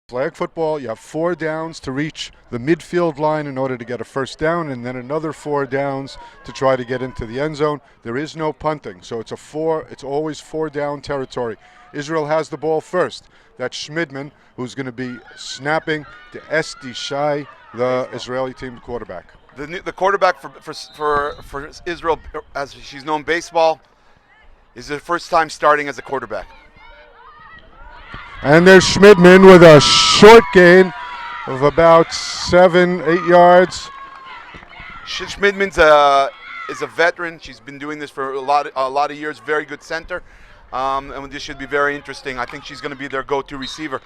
Flag football, you have 4 downs to reach the midfield line in order to get a first down, and then another 4 downs to try to get into the end zone. There is no punting, so it's always 4 down territory. Israel has the ball first. That's Schmidman, who's going to be snapping to Esti Shai, the Israeli team quarterback. The quarterback for Israel, as she's known baseball, is her first time starting as a quarterback. And there's Schmidman with a short gain of about 7-8 yards. Schmidman's is a veteran. She's been doing this for a lot of years. Very good center, and this should be very interesting. I think she's going to be their go-to receiver.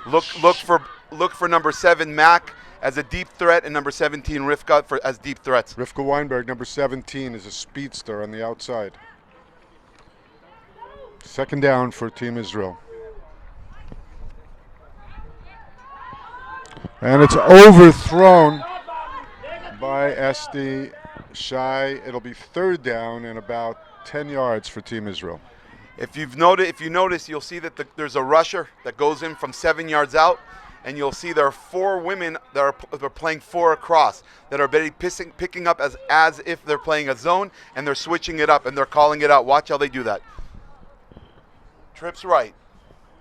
Look for number 7 Mac as a deep threat, and number 17 Rivka as deep threats. Rivka Weinberg, number 17, is a speedster on the outside. Second down for Team Israel. And it's overthrown by Esti Shai. It'll be third down and about 10 yards for Team Israel. If you notice, you'll see that there's a rusher that goes in from 7 yards out, and you'll see there are 4 women that are playing 4 across that are picking up as if they're playing a zone, and they're switching it up and they're calling it out. Watch how they do that. Trips right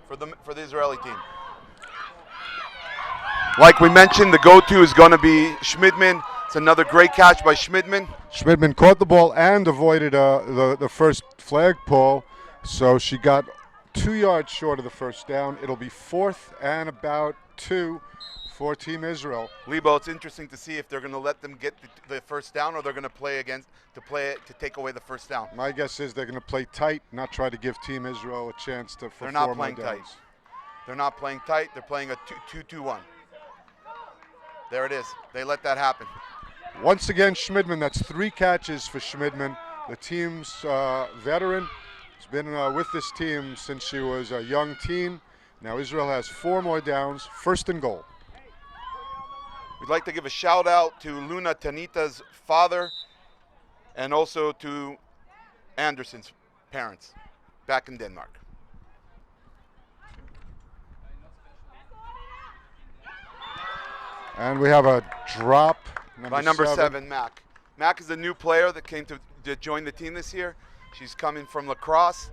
for the Israeli team. Like we mentioned, the go-to is going to be Schmidman. It's another great catch by Schmidman. Schmidman caught the ball and avoided the first flag pull, so she got 2 yards short of the first down. It'll be 4th and about 2 for Team Israel. Lebo, it's interesting to see if they're going to let them get the first down, or they're going to play to take away the first down. My guess is they're going to play tight, not try to give Team Israel a chance to. They're not playing tight. They're not playing tight. They're playing a 2-2-1. There it is. They let that happen. Once again, Schmidman. That's 3 catches for Schmidman. The team's veteran. Has been with this team since she was a young teen. Now Israel has 4 more downs. First and goal. We'd like to give a shout out to Luna Tanita's father and also to Anderson's parents back in Denmark. And we have a drop by number 7, Mac. Mac is a new player that came to join the team this year. She's coming from lacrosse.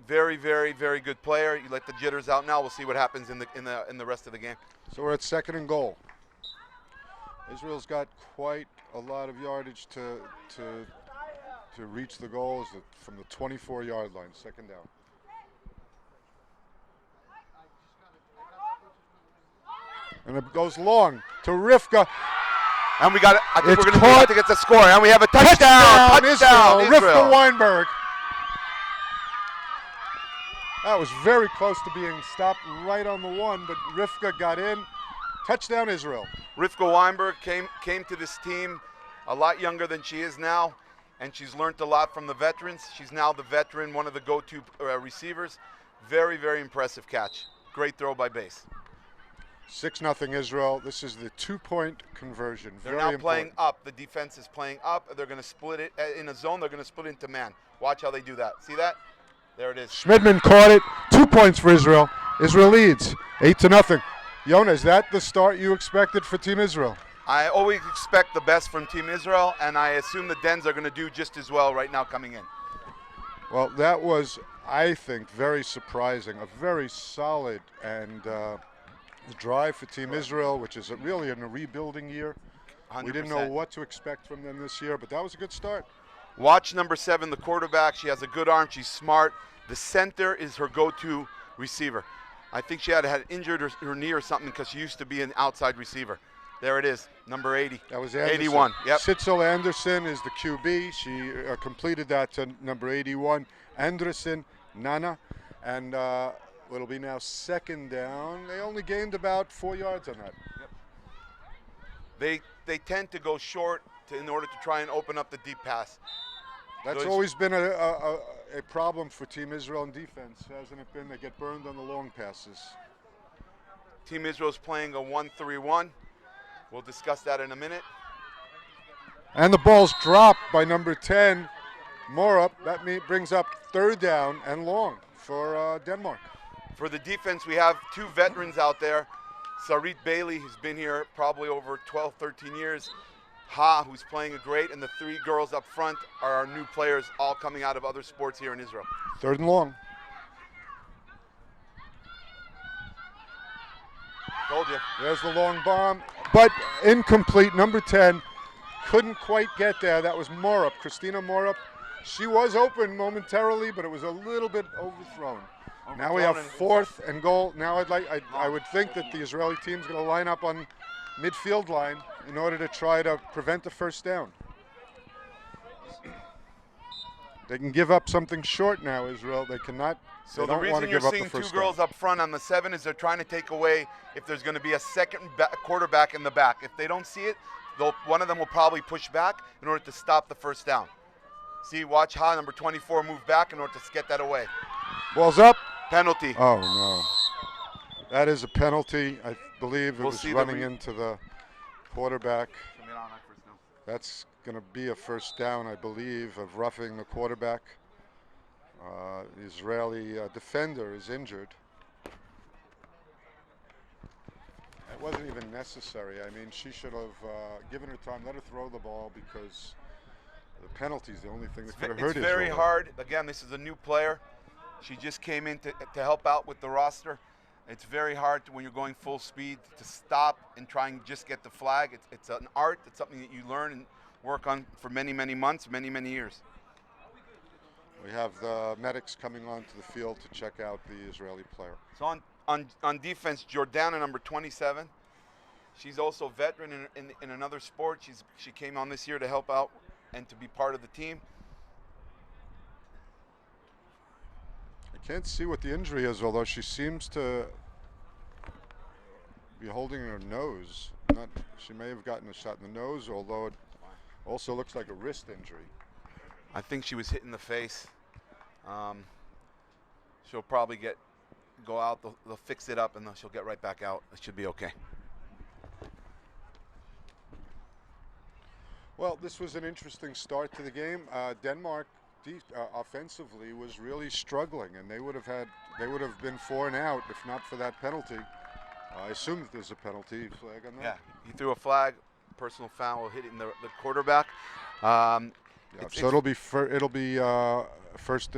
Very, very, very good player. You let the jitters out now. We'll see what happens in the rest of the game. So we're at second and goal. Israel's got quite a lot of yardage to reach the goals from the 24-yard line. Second down. And it goes long to Rivka. And I think we're going to have to get the score. And we have a touchdown. Touchdown, Rivka Weinberg. That was very close to being stopped right on the 1, but Rivka got in. Touchdown, Israel. Rivka Weinberg came to this team a lot younger than she is now, and she's learned a lot from the veterans. She's now the veteran, one of the go-to receivers. Very, very impressive catch. Great throw by base. 6-0 Israel. This is the 2-point conversion. They're now playing up. The defense is playing up. They're going to split it in a zone. They're going to split into man. Watch how they do that. See that? There it is. Schmidman caught it. 2 points for Israel. Israel leads 8-0. Yona, is that the start you expected for Team Israel? I always expect the best from Team Israel, and I assume the Dens are going to do just as well right now coming in. Well, that was, I think, very surprising. A very solid and drive for Team Israel, which is really in a rebuilding year. 100%. We didn't know what to expect from them this year, but that was a good start. Watch number 7, the quarterback. She has a good arm. She's smart. The center is her go-to receiver. I think she had injured her knee or something because she used to be an outside receiver. There it is, number 80. That was Anderson. 81, yep. Sitzel Anderson is the QB. She completed that to number 81. Anderson, Nana. And it'll be now second down. They only gained about 4 yards on that. Yep. They tend to go short in order to try and open up the deep pass. That's always been a problem for Team Israel in defense, hasn't it been? They get burned on the long passes. Team Israel's playing a 1-3-1. We'll discuss that in a minute. And the ball's dropped by number 10, Morup. That brings up third down and long for Denmark. For the defense, we have two veterans out there. Sarit Bailey, who's been here probably over 12, 13 years. Ha, who's playing a great, and the three girls up front are our new players, all coming out of other sports here in Israel. 3rd and long. Told you. There's the long bomb, but incomplete. Number 10 couldn't quite get there. That was Morup, Christina Morup. She was open momentarily, but it was a little bit overthrown. Now we have 4th and goal. Now I would think that the Israeli team's going to line up on midfield line in order to try to prevent the first down. They can give up something short now, Israel. They cannot. So they the don't want reason to you're give up seeing the two first girls down. up front on the 7 is they're trying to take away if there's going to be a second quarterback in the back. If they don't see it, one of them will probably push back in order to stop the first down. See, watch Ha, number 24, move back in order to get that away. Ball's up. Penalty. Oh, no. That is a penalty. I believe it was running into the quarterback. That's going to be a first down, I believe, of roughing the quarterback. The Israeli defender is injured. It wasn't even necessary. I mean, she should have given her time, let her throw the ball, because the penalty is the only thing that could have hurt Israel. It's very hard. Again, this is a new player. She just came in to help out with the roster. It's very hard when you're going full speed to stop and try and just get the flag. It's an art. It's something that you learn and work on for many, many months, many, many years. We have the medics coming onto the field to check out the Israeli player. So on defense, Jordana, number 27. She's also a veteran in another sport. She came on this year to help out and to be part of the team. I can't see what the injury is, although she seems to be holding her nose. She may have gotten a shot in the nose, although it also looks like a wrist injury. I think she was hit in the face. She'll probably go out. They'll fix it up, and then she'll get right back out. It should be okay. Well, this was an interesting start to the game. Denmark offensively was really struggling, and they would have been 4 and out if not for that penalty. I assume that there's a penalty flag on that. Yeah, he threw a flag, personal foul, hitting the quarterback. So it'll be first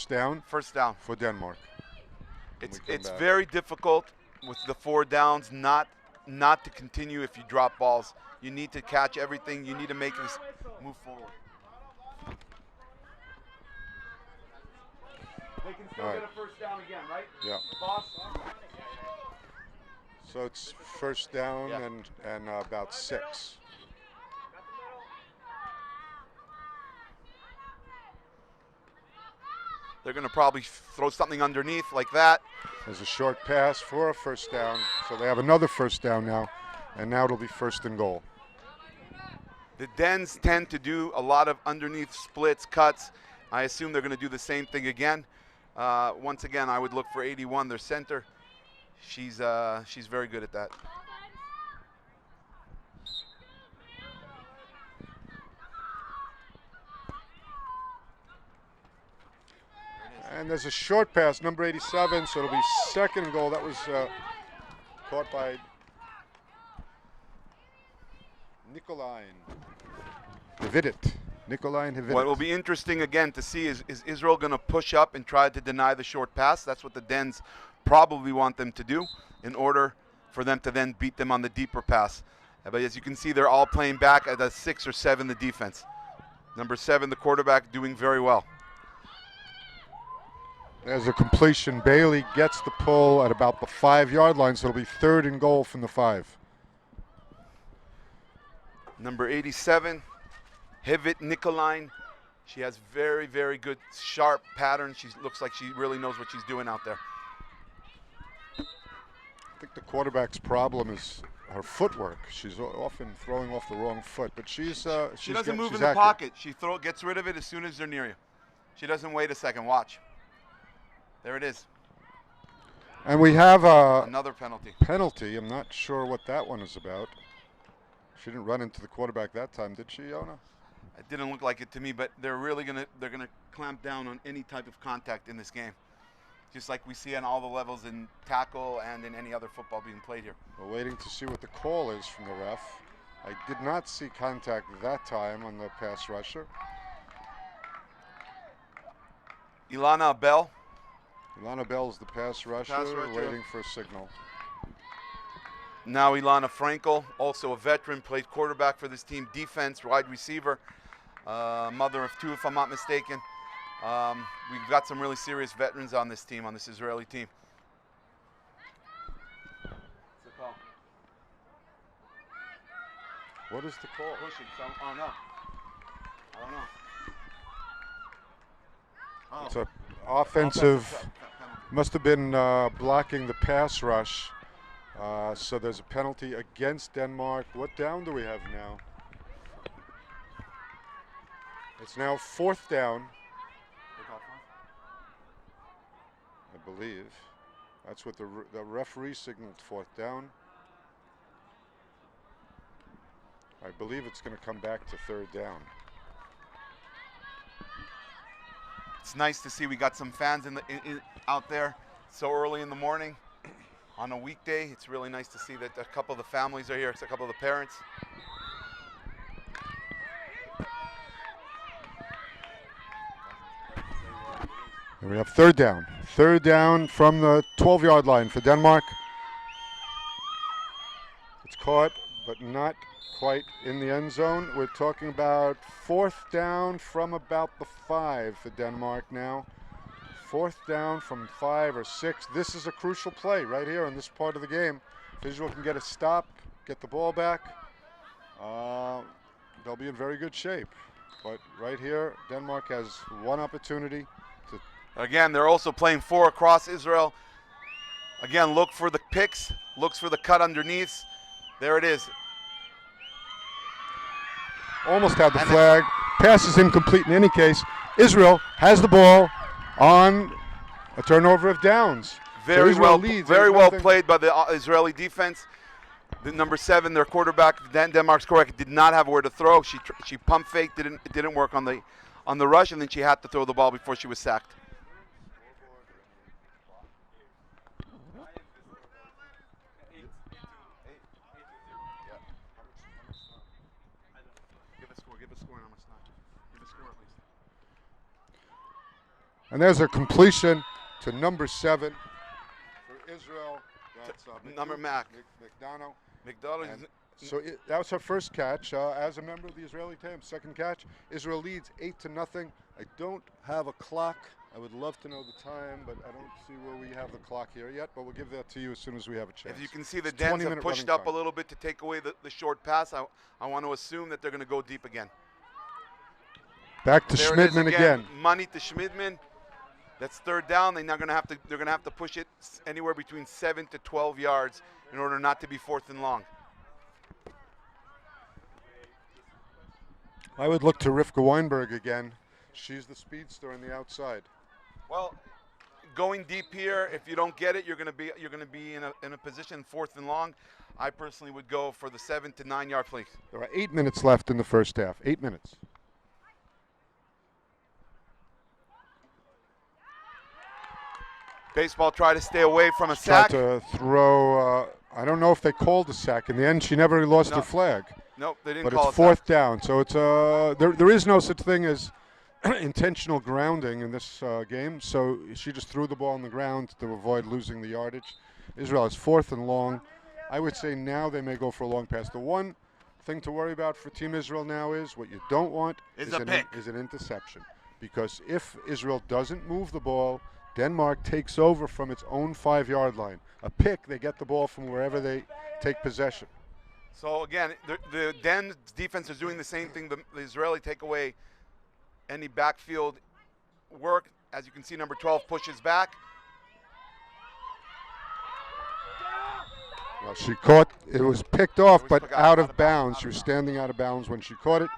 down. First down for Denmark. It's very difficult with the 4 downs not to continue if you drop balls. You need to catch everything. You need to make this move forward. They can still get a first down again, right? Yeah. Boss? So it's first down Yeah. and about 6. They're going to probably throw something underneath like that. There's a short pass for a first down. So they have another first down now, and now it'll be 1st and goal. The Dens tend to do a lot of underneath splits, cuts. I assume they're going to do the same thing again. Once again, I would look for 81, their center. She's very good at that. And there's a short pass, number 87, so it'll be 2nd and goal. That was caught by Nikolain Hvidit. What will be interesting again to see is Israel going to push up and try to deny the short pass? That's what the Dens probably want them to do in order for them to then beat them on the deeper pass. But as you can see, they're all playing back at a 6 or 7, the defense. Number 7, the quarterback, doing very well. There's a completion. Bailey gets the pull at about the 5-yard line, so it'll be 3rd and goal from the 5. Number 87, Hivit Nikolain. She has very, very good, sharp pattern. She looks like she really knows what she's doing out there. I think the quarterback's problem is her footwork. She's often throwing off the wrong foot, but she doesn't move in the pocket. She gets rid of it as soon as they're near you. She doesn't wait a second. Watch. There it is. And we have another penalty. I'm not sure what that one is about. She didn't run into the quarterback that time, did she, Yona? It didn't look like it to me, but they're really gonna clamp down on any type of contact in this game. just like we see on all the levels in tackle and in any other football being played here. We're waiting to see what the call is from the ref. I did not see contact that time on the pass rusher. Ilana Bell. Ilana Bell's the pass rusher, waiting for a signal. Now Ilana Frankel, also a veteran, played quarterback for this team, defense, wide receiver, mother of two, if I'm not mistaken. We've got some really serious veterans on this team, on this Israeli team. What's the call? What is the call? Pushing. Oh no. I don't know. Oh. It's an offensive. Must have been blocking the pass rush. So there's a penalty against Denmark. What down do we have now? It's now 4th down. I believe. That's what the referee signaled, 4th down. I believe it's going to come back to 3rd down. It's nice to see we got some fans out there so early in the morning on a weekday. It's really nice to see that a couple of the families are here, a couple of the parents. And we have 3rd down. 3rd down from the 12-yard line for Denmark. It's caught, but not quite in the end zone. We're talking about 4th down from about the 5 for Denmark now. 4th down from 5 or 6. This is a crucial play right here in this part of the game. If Israel can get a stop, get the ball back, they'll be in very good shape. But right here, Denmark has one opportunity to. Again, they're also playing 4 across Israel. Again, look for the picks, looks for the cut underneath. There it is. Almost had the flag. Pass is incomplete in any case. Israel has the ball on a turnover of downs. Very so well, leads, very well played by the Israeli defense. The number 7, their quarterback, Denmark's quarterback, did not have where to throw. She pump faked, it didn't work on the rush, and then she had to throw the ball before she was sacked. And there's a completion to number 7 for Israel. That's number McDonough. McDonough. So that was her first catch as a member of the Israeli team. Second catch. Israel leads 8-0. I don't have a clock. I would love to know the time, but I don't see where we have the clock here yet. But we'll give that to you as soon as we have a chance. As you can see, the Dens have pushed up a little bit to take away the short pass. I want to assume that they're going to go deep again. Back to Schmidman again. Money to Schmidman. That's 3rd down. They're going to have to push it anywhere between 7 to 12 yards in order not to be 4th and long. I would look to Rivka Weinberg again. She's the speedster on the outside. Well, going deep here, if you don't get it, you're going to be in a position 4th and long. I personally would go for the 7 to 9 yard play. There are 8 minutes left in the first half. 8 minutes. Baseball tried to stay away from a sack. Tried to throw. I don't know if they called a sack. In the end, she never lost her flag. Nope, they didn't but call it's 4th down, so it's there is no such thing as intentional grounding in this game. So she just threw the ball on the ground to avoid losing the yardage. Israel is 4th and long. I would say now they may go for a long pass. The one thing to worry about for Team Israel now is what you don't want is an interception, because if Israel doesn't move the ball, Denmark takes over from its own 5-yard line. A pick, they get the ball from wherever they take possession. So again, the Dens defense is doing the same thing. The Israeli take away any backfield work. As you can see, number 12 pushes back. Well, she caught, it was picked off, but out of bounds. She was standing out of bounds when she caught it.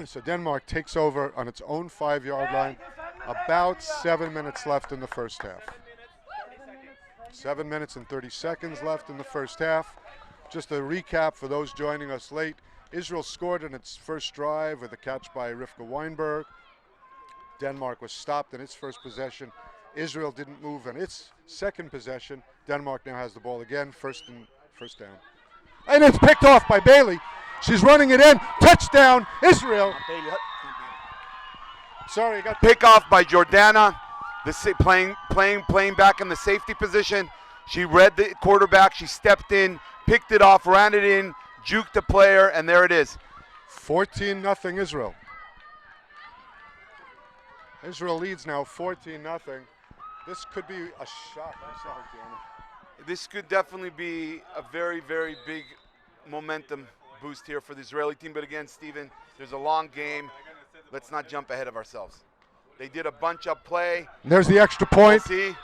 So Denmark takes over on its own 5-yard line. About 7 minutes left in the first half. 7 minutes and 30 seconds left in the first half. Just a recap for those joining us late. Israel scored in its first drive with a catch by Rivka Weinberg. Denmark was stopped in its first possession. Israel didn't move on its second possession. Denmark now has the ball again, first down. And it's picked off by Bailey. She's running it in. Touchdown, Israel. Sorry, I got Pick off by Jordana. Playing back in the safety position. She read the quarterback. She stepped in, picked it off, ran it in, juked the player, and there it is. 14-0 Israel. Israel leads now 14-0. This could be a shock. I'm sorry, Deanna. This could definitely be a very, very big momentum boost here for the Israeli team. But again, Steven, there's a long game. Let's not jump ahead of ourselves. They did a bunch-up play. There's the extra point. See?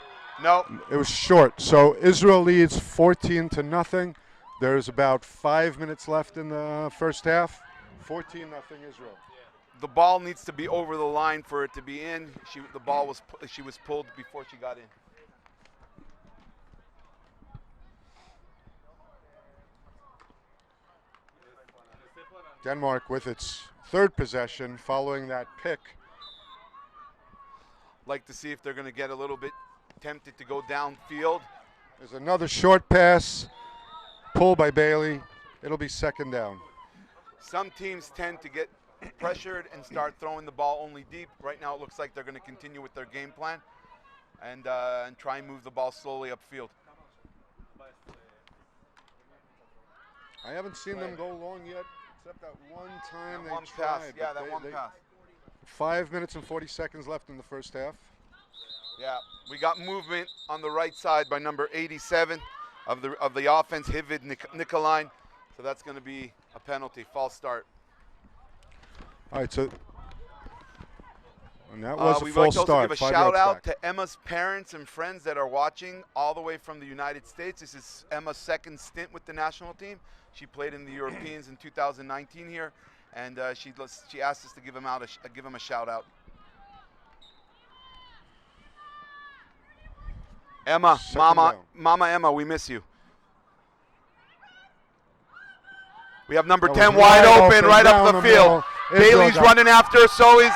No. It was short. So Israel leads 14-0. There's about 5 minutes left in the first half. 14-0 Israel. The ball needs to be over the line for it to be in. She was pulled before she got in. Denmark with its third possession following that pick. Like to see if they're going to get a little bit tempted to go downfield. There's another short pass, pulled by Bailey. It'll be second down. Some teams tend to get pressured and start throwing the ball only deep. Right now it looks like they're going to continue with their game plan and try and move the ball slowly upfield. I haven't seen them go long yet, except that one time That they one tried. pass, yeah, but that one pass. 5 minutes and 40 seconds left in the first half. Yeah, we got movement on the right side by number 87 of the offense, Hivid Nikolain. So that's going to be a penalty, false start. All right, so and that was a we'd false like to also start. give a 5 shout yards out back. to Emma's parents and friends that are watching all the way from the United States. This is Emma's second stint with the national team. She played in the Europeans in 2019 here, and she asked us to give him a shout out. Emma, Second down. Mama Emma, we miss you. We have number That 10 was wide wide open, open, right down up the the field. middle. Israel Bailey's got- running after, so is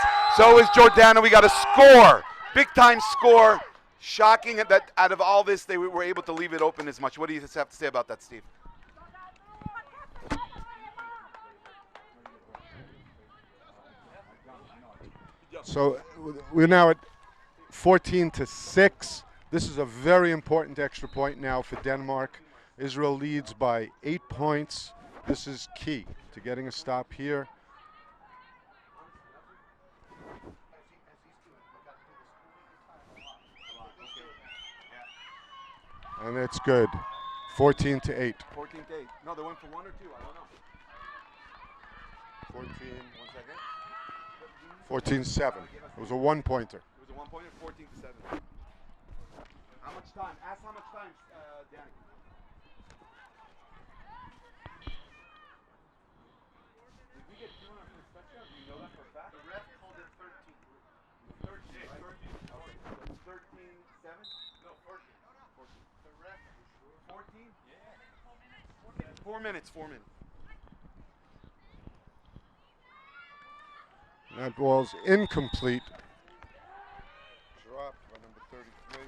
Jordana. We got a score, big time score. Shocking that out of all this, they were able to leave it open as much. What do you have to say about that, Steve? So we're now at 14-6. This is a very important extra point now for Denmark. Israel leads by 8 points. This is key to getting a stop here. And it's good. 14-8. 14-8. No, they went for 1 or 2. I don't know. 14. 1 second. 14-7. It was a one-pointer. It was a 1 pointer, 14-7. How much time? Ask how much time, Danny. Did we get 2 on our first touchdown? Do you know that for a fact? The ref called it 13. 13, right? 13. Okay. 13-7? No, 14. 14. The ref. 14? Yeah. 4 minutes. 4 minutes. That ball's incomplete. Dropped by number 33.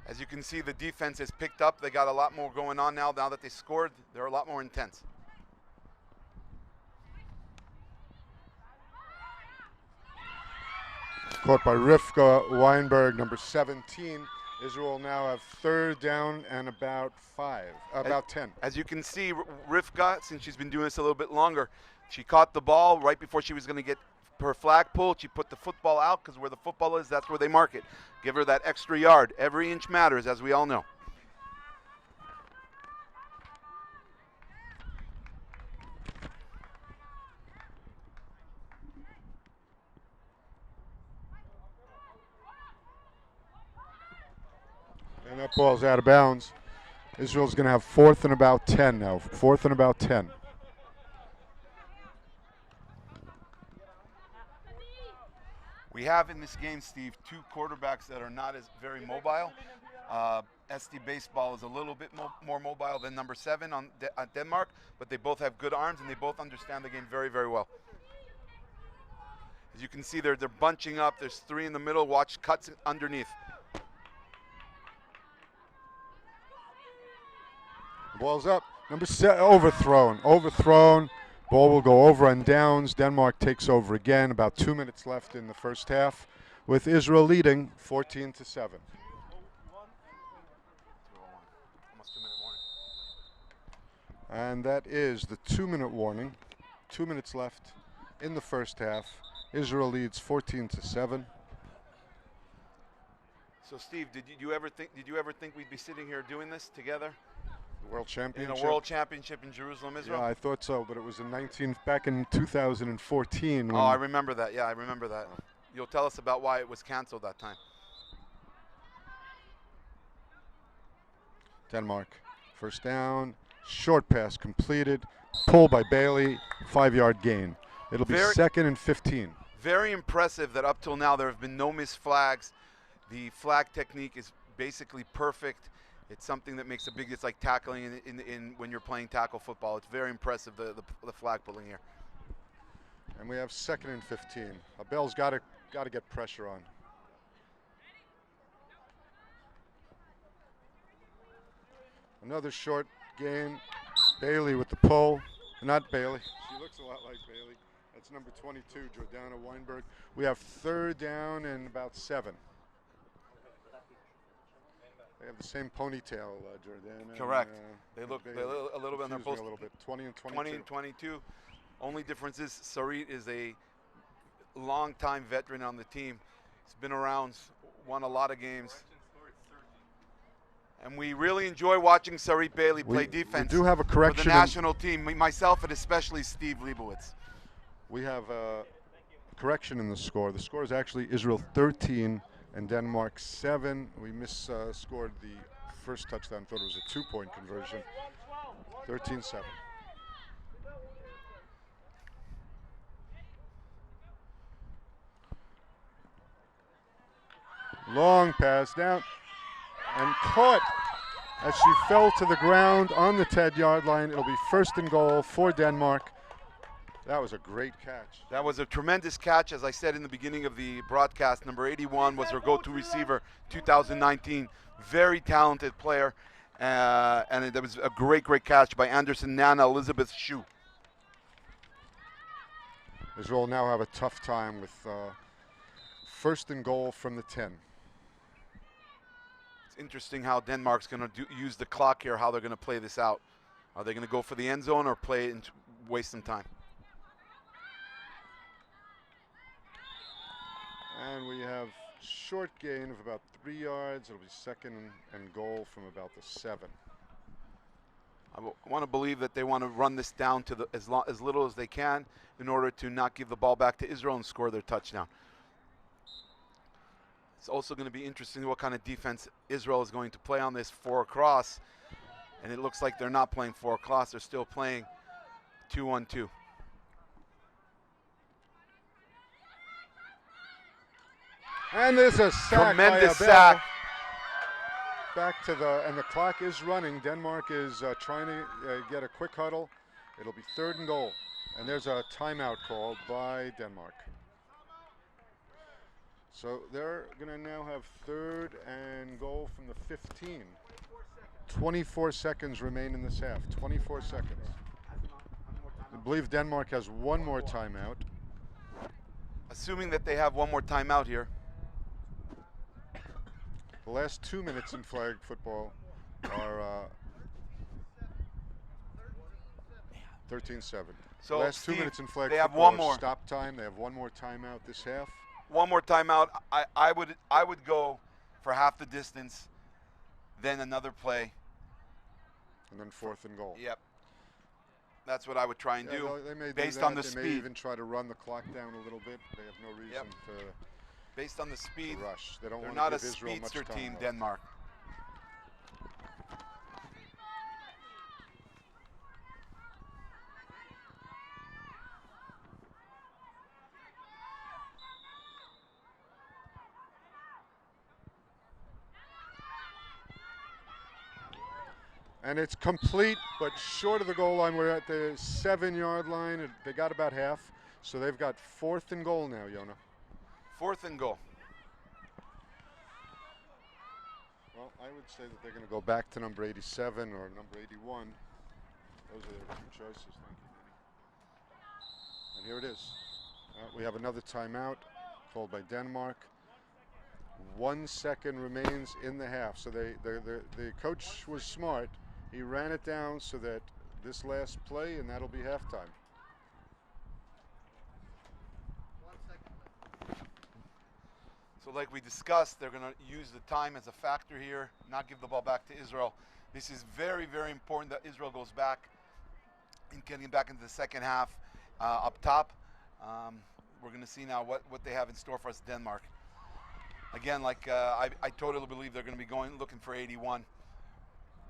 As you can see, the defense has picked up. They got a lot more going on now. Now that they scored, they're a lot more intense. Caught by Rivka Weinberg, number 17. Israel now have third down and about 10. As you can see, Rivka, since she's been doing this a little bit longer, she caught the ball right before she was going to get her flag pulled. She put the football out because where the football is, that's where they mark it. Give her that extra yard. Every inch matters, as we all know. And that ball's out of bounds. Israel's going to have fourth and about 10 now. Fourth and about 10. We have in this game, Steve, two quarterbacks that are not as very mobile. SD Baseball is a little bit more mobile than number 7 on Denmark, but they both have good arms and they both understand the game very, very well. As you can see, they're bunching up. There's 3 in the middle. Watch cuts underneath. Ball's up. Number 7, overthrown. Ball will go over and downs. Denmark takes over again. About 2 minutes left in the first half, with Israel leading 14-7. Almost 2-minute warning. And that is the 2-minute warning. 2 minutes left in the first half. Israel leads 14-7. So, Steve, did you ever think we'd be sitting here doing this together? World Championship. In a World Championship in Jerusalem, Israel? Yeah, I thought so, but it was back in 2014. When I remember that. Yeah, I remember that. You'll tell us about why it was canceled that time. Denmark, first down, short pass completed, pull by Bailey, 5-yard gain. It'll be 2nd and 15. Very impressive that up till now there have been no missed flags. The flag technique is basically perfect. It's something that makes it's like tackling in when you're playing tackle football. It's very impressive, the flag pulling here. And we have 2nd and 15. Abel's got to get pressure on. Another short gain. Bailey with the pull. Not Bailey. She looks a lot like Bailey. That's number 22, Jordana Weinberg. We have 3rd down and about 7. They have the same ponytail, Jordana. Correct. They look a little bit on their post. A little bit. 20 and 22. 20 and 22. Only difference is Sarit is a long-time veteran on the team. He's been around, won a lot of games. And we really enjoy watching Sarit Bailey play defense. We do have a correction for the national team, myself and especially Steve Leibowitz. We have a correction in the score. The score is actually Israel 13 and Denmark 7. We scored the first touchdown. Thought it was a 2-point conversion. 13-7. Long pass down and caught as she fell to the ground on the 10-yard line. It'll be 1st and goal for Denmark. That was a great catch. That was a tremendous catch. As I said in the beginning of the broadcast, number 81 was her go-to receiver 2019. Very talented player. And it was a great catch by Anderson Nana Elizabeth Shue. Israel now have a tough time with 1st and goal from the 10. It's interesting how Denmark's going to use the clock here, how they're going to play this out. Are they going to go for the end zone or play it and waste some time? And we have short gain of about 3 yards. It'll be 2nd and goal from about the 7. I want to believe that they want to run this down to as little as they can in order to not give the ball back to Israel and score their touchdown. It's also going to be interesting what kind of defense Israel is going to play on this 4-across. And it looks like they're not playing 4-across. They're still playing 2-1-2. And there's a sack. Tremendous by sack. Back to and the clock is running. Denmark is trying to get a quick huddle. It'll be 3rd and goal. And there's a timeout called by Denmark. So they're going to now have 3rd and goal from the 15. 24 seconds remain in this half. 24 seconds. I believe Denmark has one more timeout. Assuming that they have one more timeout here. The last 2 minutes in flag football are 13-7. So the last Steve, 2 minutes in flag they have football one more are stop time. They have one more timeout this half. One more timeout. I would go for half the distance, then another play. And then 4th and goal. Yep. That's what I would try and do, they may based do that. on the they speed. May even try to run the clock down a little bit. They have no reason based on the speed, to rush. They don't they're want not to a give Israel much speedster time team, left. Denmark. And it's complete, but short of the goal line. We're at the 7-yard line. They got about half, so they've got 4th and goal now, Yona. 4th and goal. Well, I would say that they're going to go back to number 87 or number 81. Those are their two choices. Thank you, Danny. And here it is. We have another timeout called by Denmark. 1 second remains in the half. So the coach was smart. He ran it down so that this last play, and that'll be halftime. 1 second. So like we discussed, they're going to use the time as a factor here, not give the ball back to Israel. This is very, very important that Israel goes back and getting back into the second half up top. We're going to see now what they have in store for us, Denmark. Again, like I totally believe they're going to be looking for 81.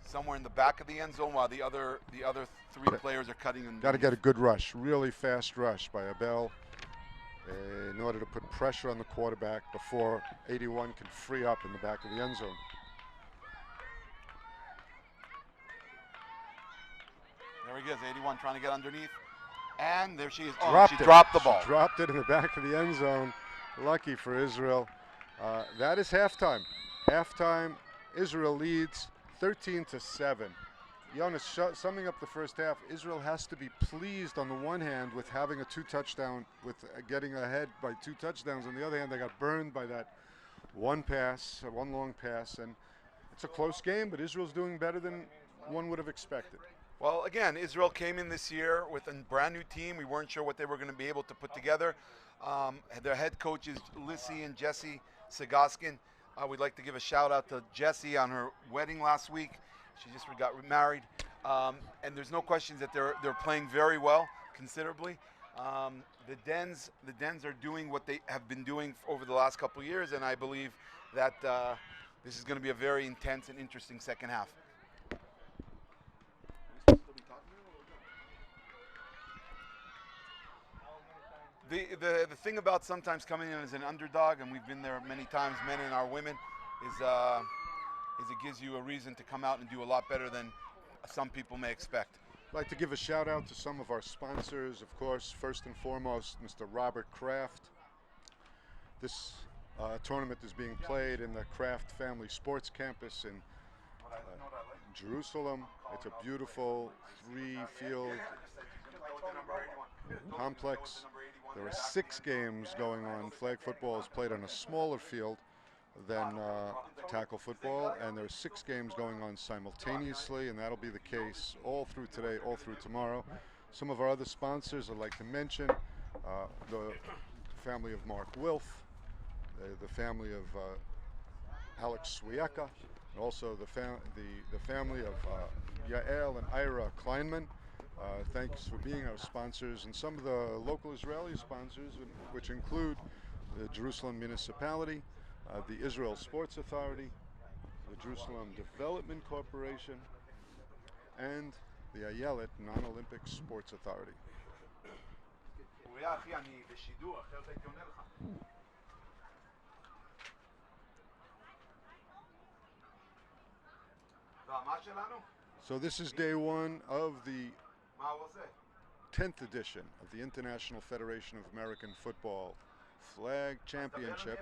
Somewhere in the back of the end zone while the other 3 players are cutting in. Got to get a good rush, really fast rush by Abel in order to put pressure on the quarterback before 81 can free up in the back of the end zone. There he is, 81 trying to get underneath. And there she is. Dropped She dropped the ball. She dropped it in the back of the end zone. Lucky for Israel. That is halftime. Halftime, Israel leads 13-7. Jonas, summing up the first half, Israel has to be pleased on the one hand with having a 2 touchdown, with getting ahead by 2 touchdowns. On the other hand, they got burned by that one long pass, and it's a close game, but Israel's doing better than one would have expected. Well, again, Israel came in this year with a brand new team. We weren't sure what they were going to be able to put together. Their head coaches, Lissy and Jesse Segaskin. We'd like to give a shout out to Jessie on her wedding last week. She just got married, and there's no questions that they're playing very well, considerably. The Dens are doing what they have been doing over the last couple of years, and I believe that this is going to be a very intense and interesting second half. The thing about sometimes coming in as an underdog, and we've been there many times, men and our women, is it gives you a reason to come out and do a lot better than some people may expect. I'd like to give a shout out to some of our sponsors, of course, first and foremost, Mr. Robert Kraft. This tournament is being played in the Kraft Family Sports Campus in Jerusalem. It's a beautiful 3-field complex. There are 6 games going on. Flag football is played on a smaller field than tackle football, and there are 6 games going on simultaneously, and that'll be the case all through today, all through tomorrow. Some of our other sponsors I'd like to mention, the family of Mark Wilf, the family of Alex Swiecka, and also the family of Yael and Ira Kleinman. Thanks for being our sponsors, and some of the local Israeli sponsors, which include the Jerusalem Municipality, the Israel Sports Authority, the Jerusalem Development Corporation, and the Ayelet Non-Olympic Sports Authority. So this is day 1 of the 10th edition of the International Federation of American Football Flag Championship.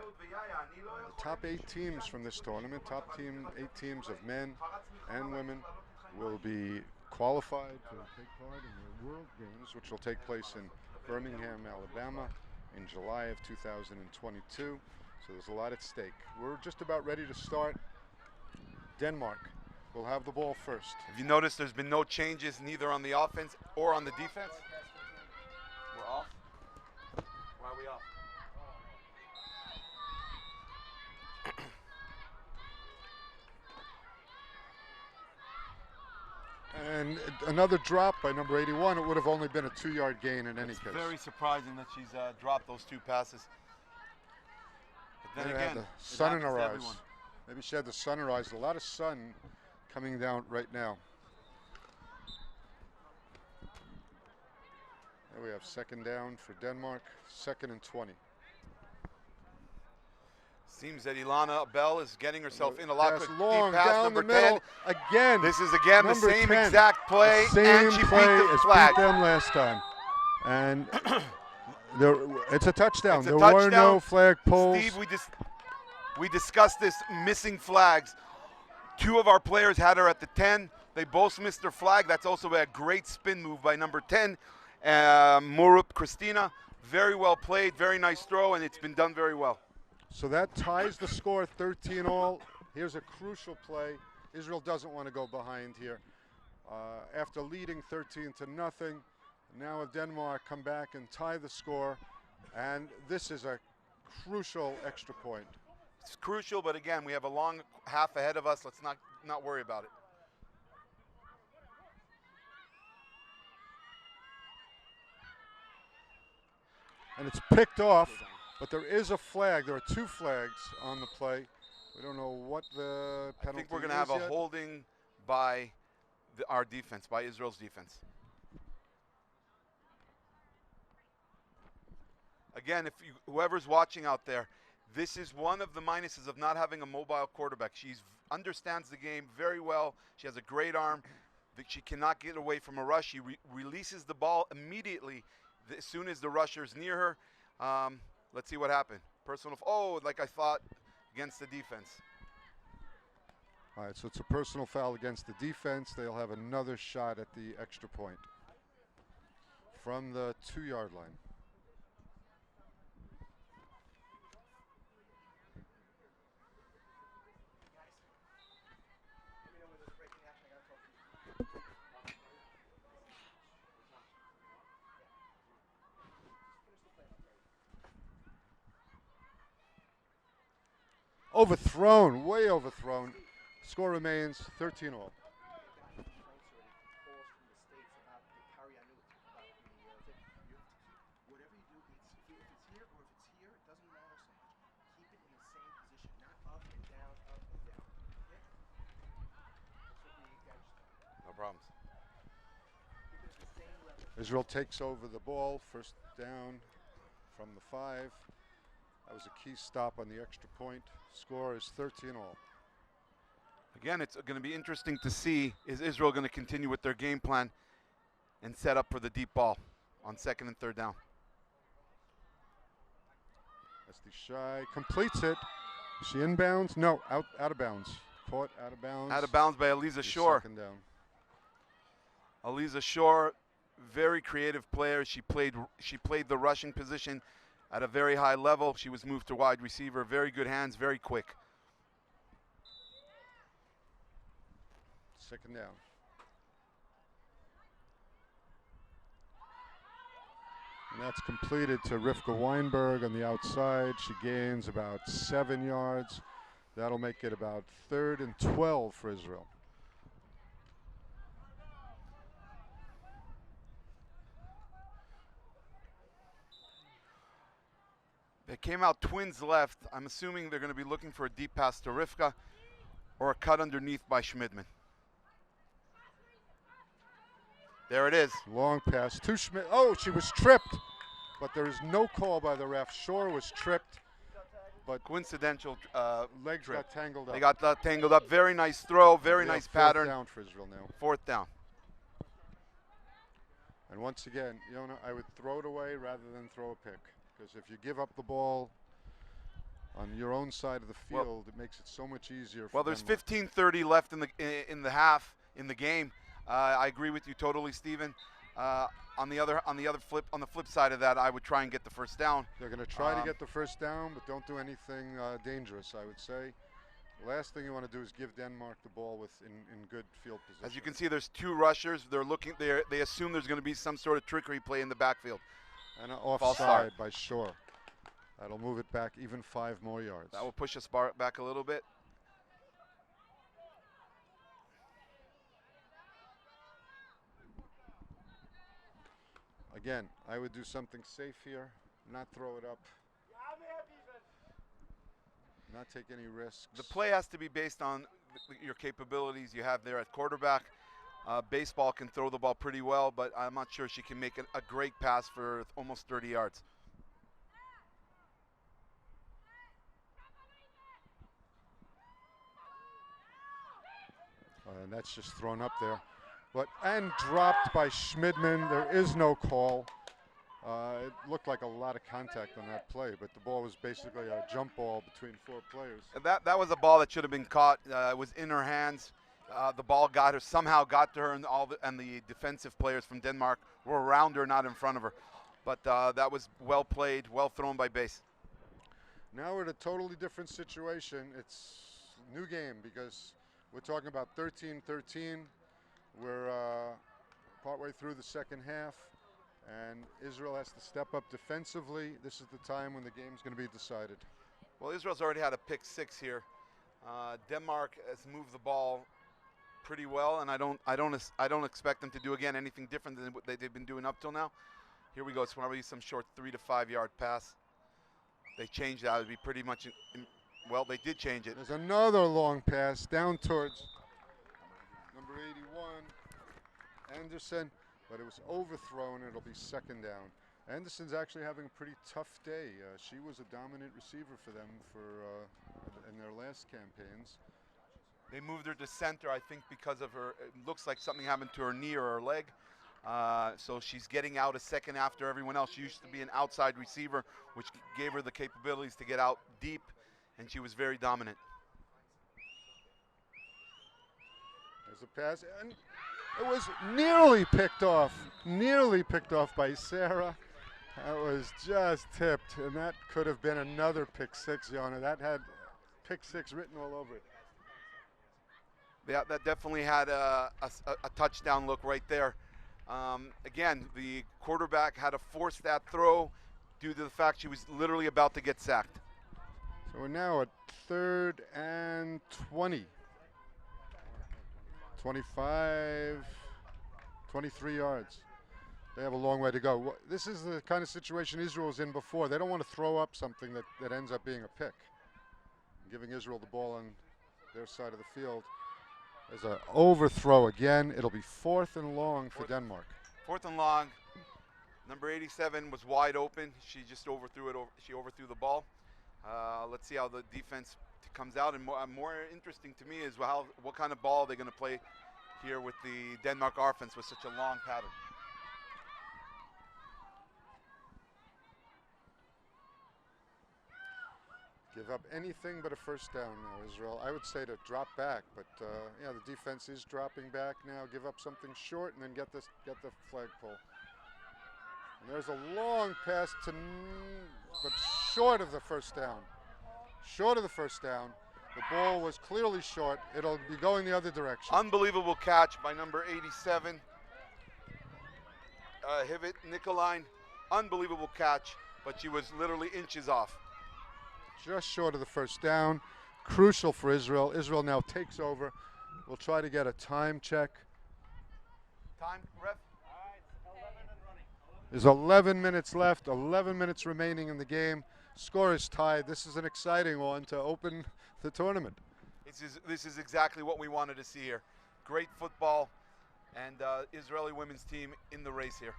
The top 8 teams from this tournament, 8 teams of men and women, will be qualified to take part in the World Games, which will take place in Birmingham, Alabama in July of 2022. So there's a lot at stake. We're just about ready to start. Denmark will have the ball first. Have you noticed there's been no changes neither on the offense or on the defense? We're off? Why are we off? And another drop by number 81. It would have only been a 2-yard gain in any case. It's very surprising that she's dropped those 2 passes. But then Maybe again, had the sun in it happens her to eyes. everyone. Maybe she had the sun in her eyes. A lot of sun coming down right now. There we have 2nd down for Denmark, 2nd and 20. Seems that Ilana Bell is getting herself in a lot Pass quick. long Deep pass down number the middle 10. again. This is again the Number same 10. exact play, The same and she play beat the as flag. beat them last time, and it's a touchdown. It's a There were touchdown. no flag pulls. Steve, we discussed this missing flags. 2 of our players had her at the 10. They both missed their flag. That's also a great spin move by number 10, Morup Christina. Very well played, very nice throw, and it's been done very well. So that ties the score 13 all. Here's a crucial play. Israel doesn't want to go behind here. After leading 13-0, now if Denmark come back and tie the score, and this is a crucial extra point. It's crucial, but again, we have a long half ahead of us. Let's not worry about it. And it's picked off, but there is a flag. There are 2 flags on the play. We don't know what the penalty is. I think we're going to have a holding by our defense, by Israel's defense. Again, whoever's watching out there, this is one of the minuses of not having a mobile quarterback. She understands the game very well. She has a great arm. She cannot get away from a rush. She releases the ball immediately as soon as the rusher's near her. Let's see what happened. Like I thought, against the defense. All right, so it's a personal foul against the defense. They'll have another shot at the extra point from the 2-yard line. Overthrown, way overthrown. Score remains 13 all. Whatever you do, if it's here or if it's here, it doesn't matter so much. Keep it in the same position, not up and down, up and down. Okay? That's what the guys do. No problems. Keep it at the same level. Israel takes over the ball, first down from the 5. That was a key stop on the extra point. Score is 13 all. Again, it's going to be interesting to see, is Israel going to continue with their game plan and set up for the deep ball on 2nd and 3rd down? Esty Shy completes it. Is she inbounds? No, out of bounds. Caught out of bounds. Out of bounds by Aliza Shore. 2nd down. Aliza Shore, very creative player. She played the rushing position at a very high level. She was moved to wide receiver. Very good hands, very quick. 2nd down. And that's completed to Rivka Weinberg on the outside. She gains about 7 yards. That'll make it about 3rd and 12 for Israel. They came out twins left. I'm assuming they're going to be looking for a deep pass to Rivka or a cut underneath by Schmidman. There it is. Long pass to Schmidt. Oh, she was tripped, but there is no call by the ref. Shore was tripped, but Coincidental legs trip. got tangled up. They got tangled up. Very nice throw. Very We have nice 4th pattern. down for Israel now. 4th down. And once again, Yona, I would throw it away rather than throw a pick, because if you give up the ball on your own side of the field, it makes it so much easier. For Well, there's Denmark. 15:30 left in the half in the game. I agree with you totally, Stephen. On the flip side of that, I would try and get the 1st down. They're going to try to get the 1st down, but don't do anything dangerous, I would say. The last thing you want to do is give Denmark the ball in good field position. As you can see, there's 2 rushers. They assume there's going to be some sort of trickery play in the backfield. And an False offside start. by Shore. That'll move it back even 5 more yards. That will push us back a little bit. Again, I would do something safe here, not throw it up, not take any risks. The play has to be based on your capabilities you have there at quarterback. Baseball can throw the ball pretty well, but I'm not sure she can make a great pass for almost 30 yards. And that's just thrown up there. And dropped by Schmidman. There is no call. It looked like a lot of contact on that play, but the ball was basically a jump ball between 4 players. That was a ball that should have been caught. It was in her hands. The ball somehow got to her, and the defensive players from Denmark were around her, not in front of her. But that was well played, well thrown by base. Now we're at a totally different situation. It's a new game because we're talking about 13-13. We're partway through the second half, and Israel has to step up defensively. This is the time when the game's going to be decided. Well, Israel's already had a pick 6 here. Denmark has moved the ball pretty well, and I don't expect them to do again anything different than what they've been doing up till now. Here we go. It's probably some short 3 to 5 yard pass. They changed that. It would be pretty much. Well, they did change it. There's another long pass down towards number 81, Anderson, but it was overthrown. It'll be second down. Anderson's actually having a pretty tough day. She was a dominant receiver for them in their last campaigns. They moved her to center, I think, because of her. It looks like something happened to her knee or her leg. So she's getting out a second after everyone else. She used to be an outside receiver, which gave her the capabilities to get out deep, and she was very dominant. There's a pass, and it was nearly picked off by Sarah. That was just tipped, and that could have been another pick 6, Yana. That had pick 6 written all over it. Yeah, that definitely had a touchdown look right there. Again, the quarterback had to force that throw due to the fact she was literally about to get sacked. So we're now at 3rd and 20. 25, 23 yards. They have a long way to go. This is the kind of situation Israel was in before. They don't want to throw up something that ends up being a pick. Giving Israel the ball on their side of the field. There's an overthrow again. It'll be 4th and long for Denmark. 4th and long. Number 87 was wide open. She just overthrew it. She overthrew the ball. Let's see how the defense comes out. And more interesting to me is what kind of ball they're going to play here with the Denmark offense with such a long pattern. Give up anything but a first down now, Israel. I would say to drop back, but yeah, the defense is dropping back now. Give up something short and then get the flagpole. And there's a long pass but short of the first down. Short of the first down. The ball was clearly short. It'll be going the other direction. Unbelievable catch by number 87, Hivit Nicoline. Unbelievable catch, but she was literally inches off. Just short of the first down. Crucial for Israel. Israel now takes over. We'll try to get a time check. Time, ref? There's 11 minutes left, 11 minutes remaining in the game. Score is tied. This is an exciting one to open the tournament. This is exactly what we wanted to see here. Great football, and Israeli women's team in the race here.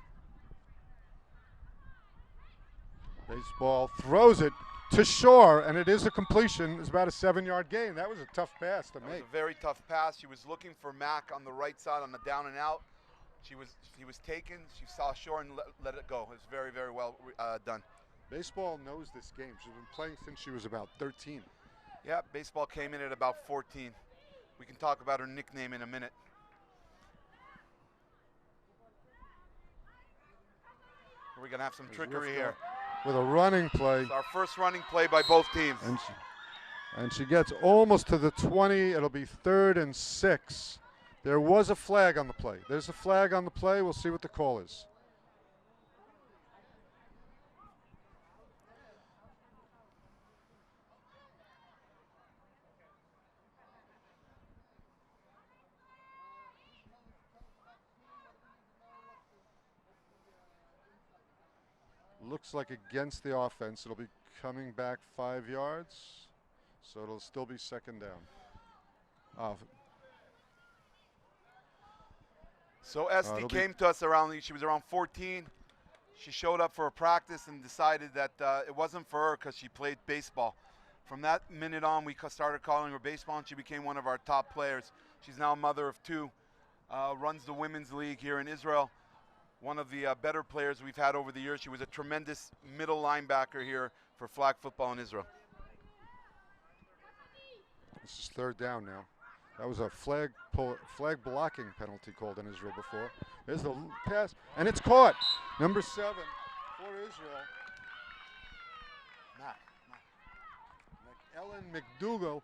Baseball throws it to shore, and it is a completion. It's about a 7-yard gain. That was a tough pass to That make. was a very tough pass. She was looking for Mack on the right side on the down and out. He was taken. She saw shore and let it go. It was very, very well done. Baseball knows this game. She's been playing since she was about 13. Yeah, baseball came in at about 14. We can talk about her nickname in a minute. We're going to have some trickery here. With a running play. It's our first running play by both teams. And she gets almost to the 20. It'll be 3rd and 6. There was a flag on the play. There's a flag on the play. We'll see what the call is. Looks like against the offense. It'll be coming back 5 yards. So it'll still be second down. So Esty came to us she was around 14. She showed up for a practice and decided that it wasn't for her because she played baseball From that minute on, we started calling her baseball, and she became one of our top players. She's now a mother of two, runs the women's league here in Israel. One of the better players we've had over the years. She was a tremendous middle linebacker here for flag football in Israel. This is third down now. That was a flag blocking penalty called in Israel before. There's the pass, and it's caught. Number 7 for Israel. Ellen McDougall,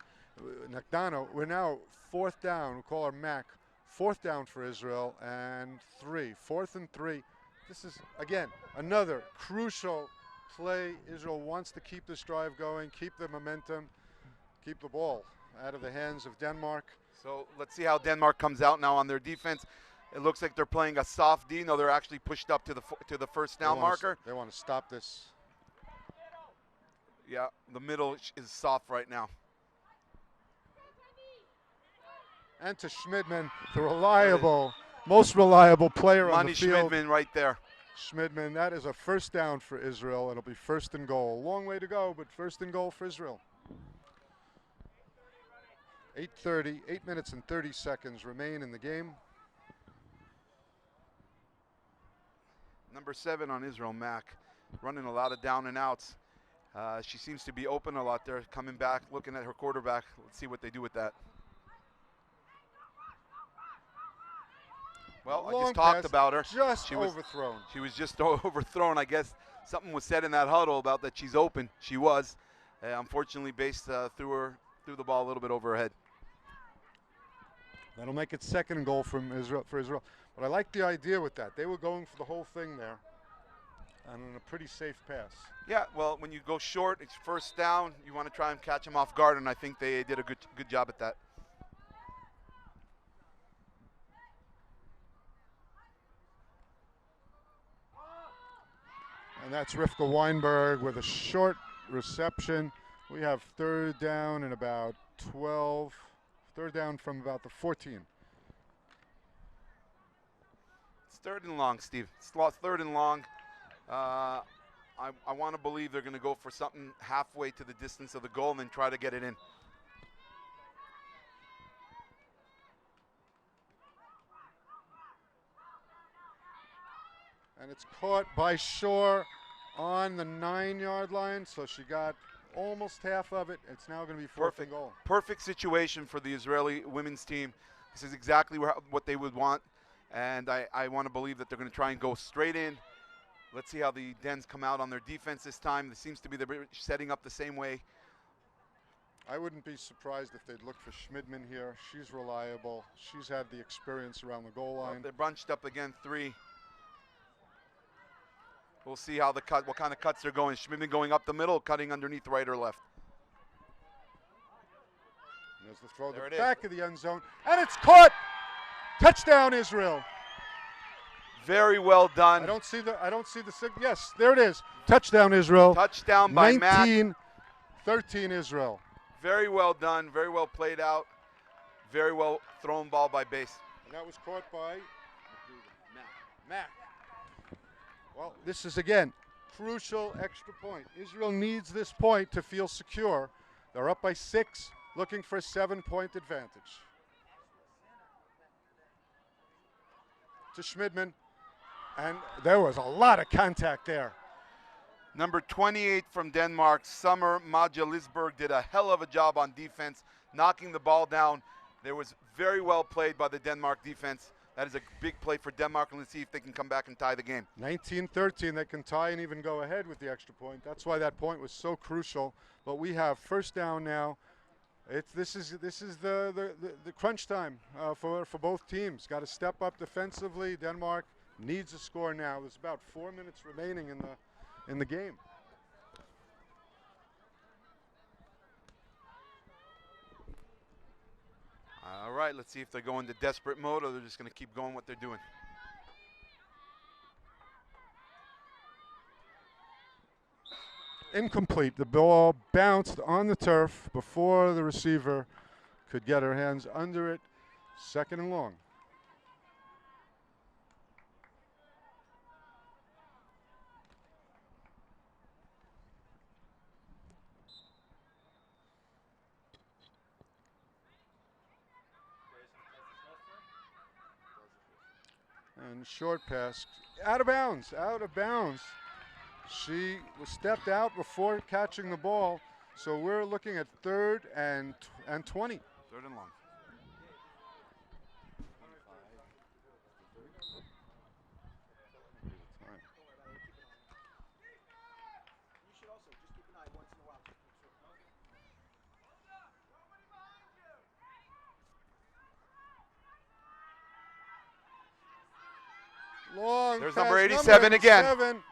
Nakdano. We're now fourth down. We call her Mac. Fourth down for Israel and 3. 4th and 3. This is, again, another crucial play. Israel wants to keep this drive going, keep the momentum, keep the ball out of the hands of Denmark. So let's see how Denmark comes out now on their defense. It looks like they're playing a soft D. No, they're actually pushed up to the first down marker. They want to stop this. Yeah, the middle is soft right now. And to Schmidman, the reliable, most reliable player on Mani the field. Schmidman right there. Schmidman, that is a first down for Israel. It'll be first and goal. Long way to go, but first and goal for Israel. 8:30, 8 minutes and 30 seconds remain in the game. Number 7 on Israel, Mac, running a lot of down and outs. She seems to be open a lot there, coming back, looking at her quarterback. Let's see what they do with that. Well, I just talked about her. Just overthrown. She was just overthrown. I guess something was said in that huddle about that she's open. She was. Unfortunately, Base threw the ball a little bit over her head. That'll make it second and goal for Israel. But I like the idea with that. They were going for the whole thing there. And on a pretty safe pass. Yeah, well, when you go short, it's first down. You want to try and catch them off guard, and I think they did a good job at that. And that's Rivka Weinberg with a short reception. We have third down and about 12. Third down from about the 14. It's third and long, Steve. It's third and long. I want to believe they're going to go for something halfway to the distance of the goal and then try to get it in. And it's caught by Shore on the 9-yard line, so she got almost half of it. It's now going to be fourth and goal. Perfect situation for the Israeli women's team. This is exactly what they would want, and I want to believe that they're going to try and go straight in. Let's see how the Dens come out on their defense this time. It seems to be they're setting up the same way. I wouldn't be surprised if they'd look for Schmidman here. She's reliable. She's had the experience around the goal line. They're bunched up again, 3. We'll see how what kind of cuts they're going. Schmidman going up the middle, cutting underneath right or left. There's the throw to There the it back of the end zone, and it's caught. Touchdown, Israel. Very well done. I don't see the yes, there it is. Touchdown, Israel. Touchdown by Mac. 19-13 Israel. Very well done. Very well played out. Very well thrown ball by Base. And that was caught by Mac. Well, this is, again, crucial extra point. Israel needs this point to feel secure. They're up by 6, looking for a 7-point advantage. To Schmidman, and there was a lot of contact there. Number 28 from Denmark, Summer Maja Lisberg, did a hell of a job on defense, knocking the ball down. There was very well played by the Denmark defense. That is a big play for Denmark, and let's see if they can come back and tie the game. 19-13, they can tie and even go ahead with the extra point. That's why that point was so crucial. But we have first down now. This is the crunch time for both teams. Got to step up defensively. Denmark needs a score now. There's about 4 minutes remaining in the game. All right, let's see if they're going to desperate mode or they're just going to keep going what they're doing. Incomplete. The ball bounced on the turf before the receiver could get her hands under it. Second and long. And short pass, out of bounds, out of bounds. She was stepped out before catching the ball, so we're looking at third and 20. Third and long. You should also just keep an eye once in a while. Just make sure. Long There's pass, number 87 again. 87.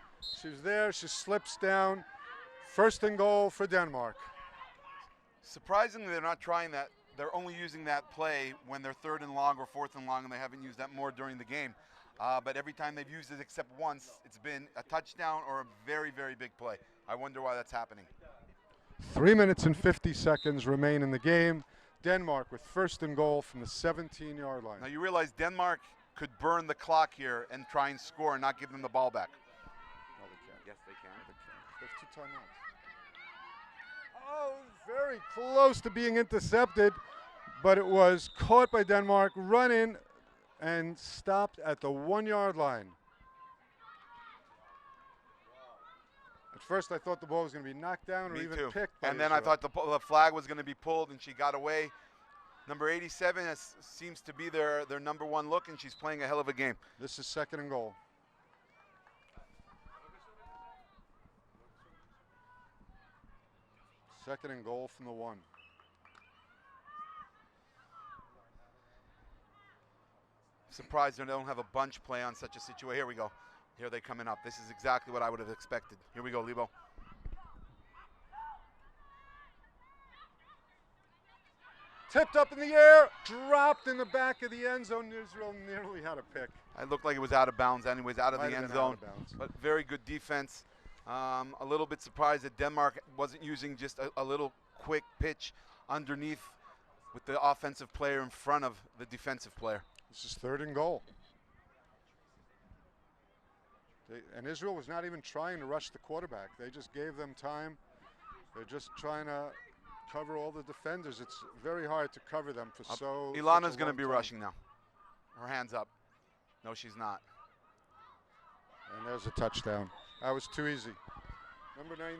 She's there, she slips down. First and goal for Denmark. Surprisingly, they're not trying that. They're only using that play when they're third and long or fourth and long, and they haven't used that more during the game. But every time they've used it except once, it's been a touchdown or a very, very big play. I wonder why that's happening. 3 minutes and 50 seconds remain in the game. Denmark with first and goal from the 17-yard line. Now you realize Denmark could burn the clock here and try and score and not give them the ball back. No, they can't. Yes, they can. There's 2 timeouts. Oh, very close to being intercepted, but it was caught by Denmark, run in, and stopped at the 1-yard line. At first, I thought the ball was going to be knocked down or Me even too. picked. By And then I Israel. thought the flag was going to be pulled, and she got away. Number 87 seems to be their number one look, and she's playing a hell of a game. This is second and goal. Second and goal from the 1. Surprised they don't have a bunch play on such a situation. Here we go. Here they coming up. This is exactly what I would have expected. Here we go, Lebo. Tipped up in the air, dropped in the back of the end zone. Israel nearly had a pick. It looked like it was out of bounds anyways, out of Might the have end been out zone. of bounds. But very good defense. A little bit surprised that Denmark wasn't using just a little quick pitch underneath with the offensive player in front of the defensive player. This is third and goal. And Israel was not even trying to rush the quarterback. They just gave them time. They're just trying to cover all the defenders. It's very hard to cover them for so. Ilana's such a going to long be time. rushing now. Her hands up. No, she's not. And there's a touchdown. That was too easy. Number 99.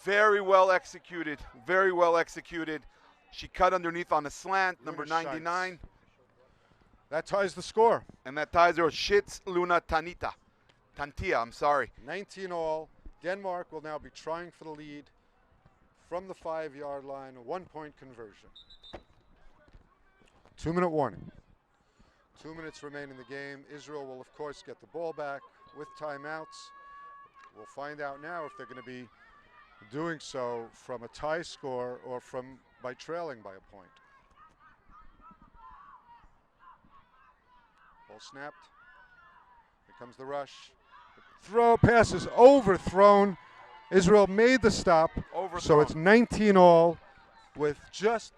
Very well executed. Very well executed. She cut underneath on a slant, number Luna 99. That ties the score. And that ties her Shits Luna Tantia, I'm sorry. 19 all. Denmark will now be trying for the lead from the 5-yard line, a 1-point conversion. 2-minute warning. 2 minutes remain in the game. Israel will, of course, get the ball back with timeouts. We'll find out now if they're going to be doing so from a tie score or by trailing by a point. Ball snapped. Here comes the rush. Throw passes overthrown. Israel made the stop. Overthrown. So it's 19 all with just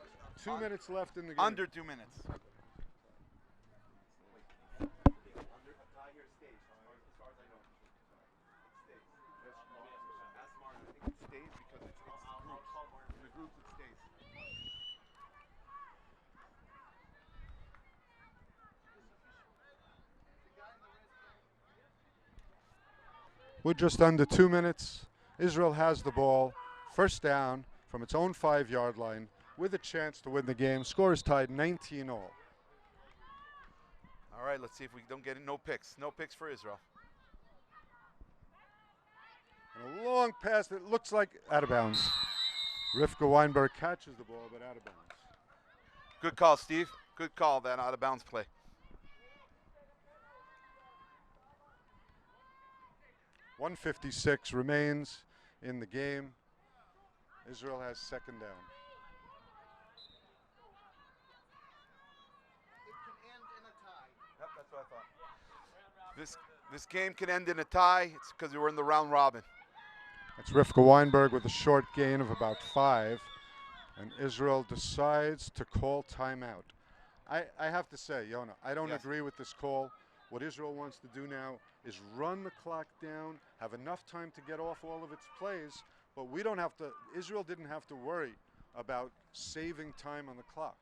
2 minutes left in the game. Under 2 minutes. We're just under 2 minutes. Israel has the ball. First down from its own 5-yard line with a chance to win the game. Score is tied 19 all. All right, let's see if we don't get it. No picks. No picks for Israel. And a long pass that looks like out of bounds. Rivka Weinberg catches the ball, but out of bounds. Good call, Steve. Good call, that out of bounds play. .156 remains in the game. Israel has second down. It can end in a tie. Yep, that's what I thought. This game can end in a tie. It's because we're in the round robin. That's Rivka Weinberg with a short gain of about 5. And Israel decides to call timeout. I have to say, Yona, I don't Yes. agree with this call. What Israel wants to do now is run the clock down, have enough time to get off all of its plays, but we don't have to, Israel didn't have to worry about saving time on the clock.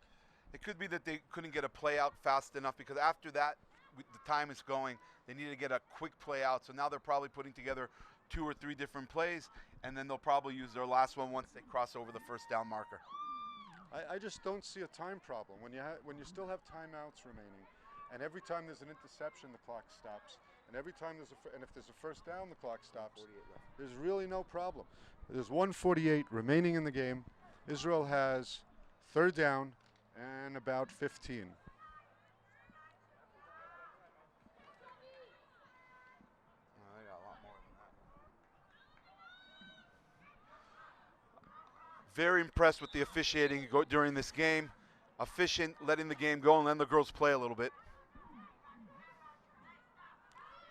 It could be that they couldn't get a play out fast enough because after that the time is going. They need to get a quick play out. So now they're probably putting together 2 or 3 different plays, and then they'll probably use their last one once they cross over the first down marker. I just don't see a time problem when you still have timeouts remaining, and every time there's an interception, the clock stops, and every time and if there's a first down, the clock stops. There's really no problem. There's 1:48 remaining in the game. Israel has third down and about 15. They got a lot more than that. Very impressed with the officiating during this game. Efficient, letting the game go and letting the girls play a little bit.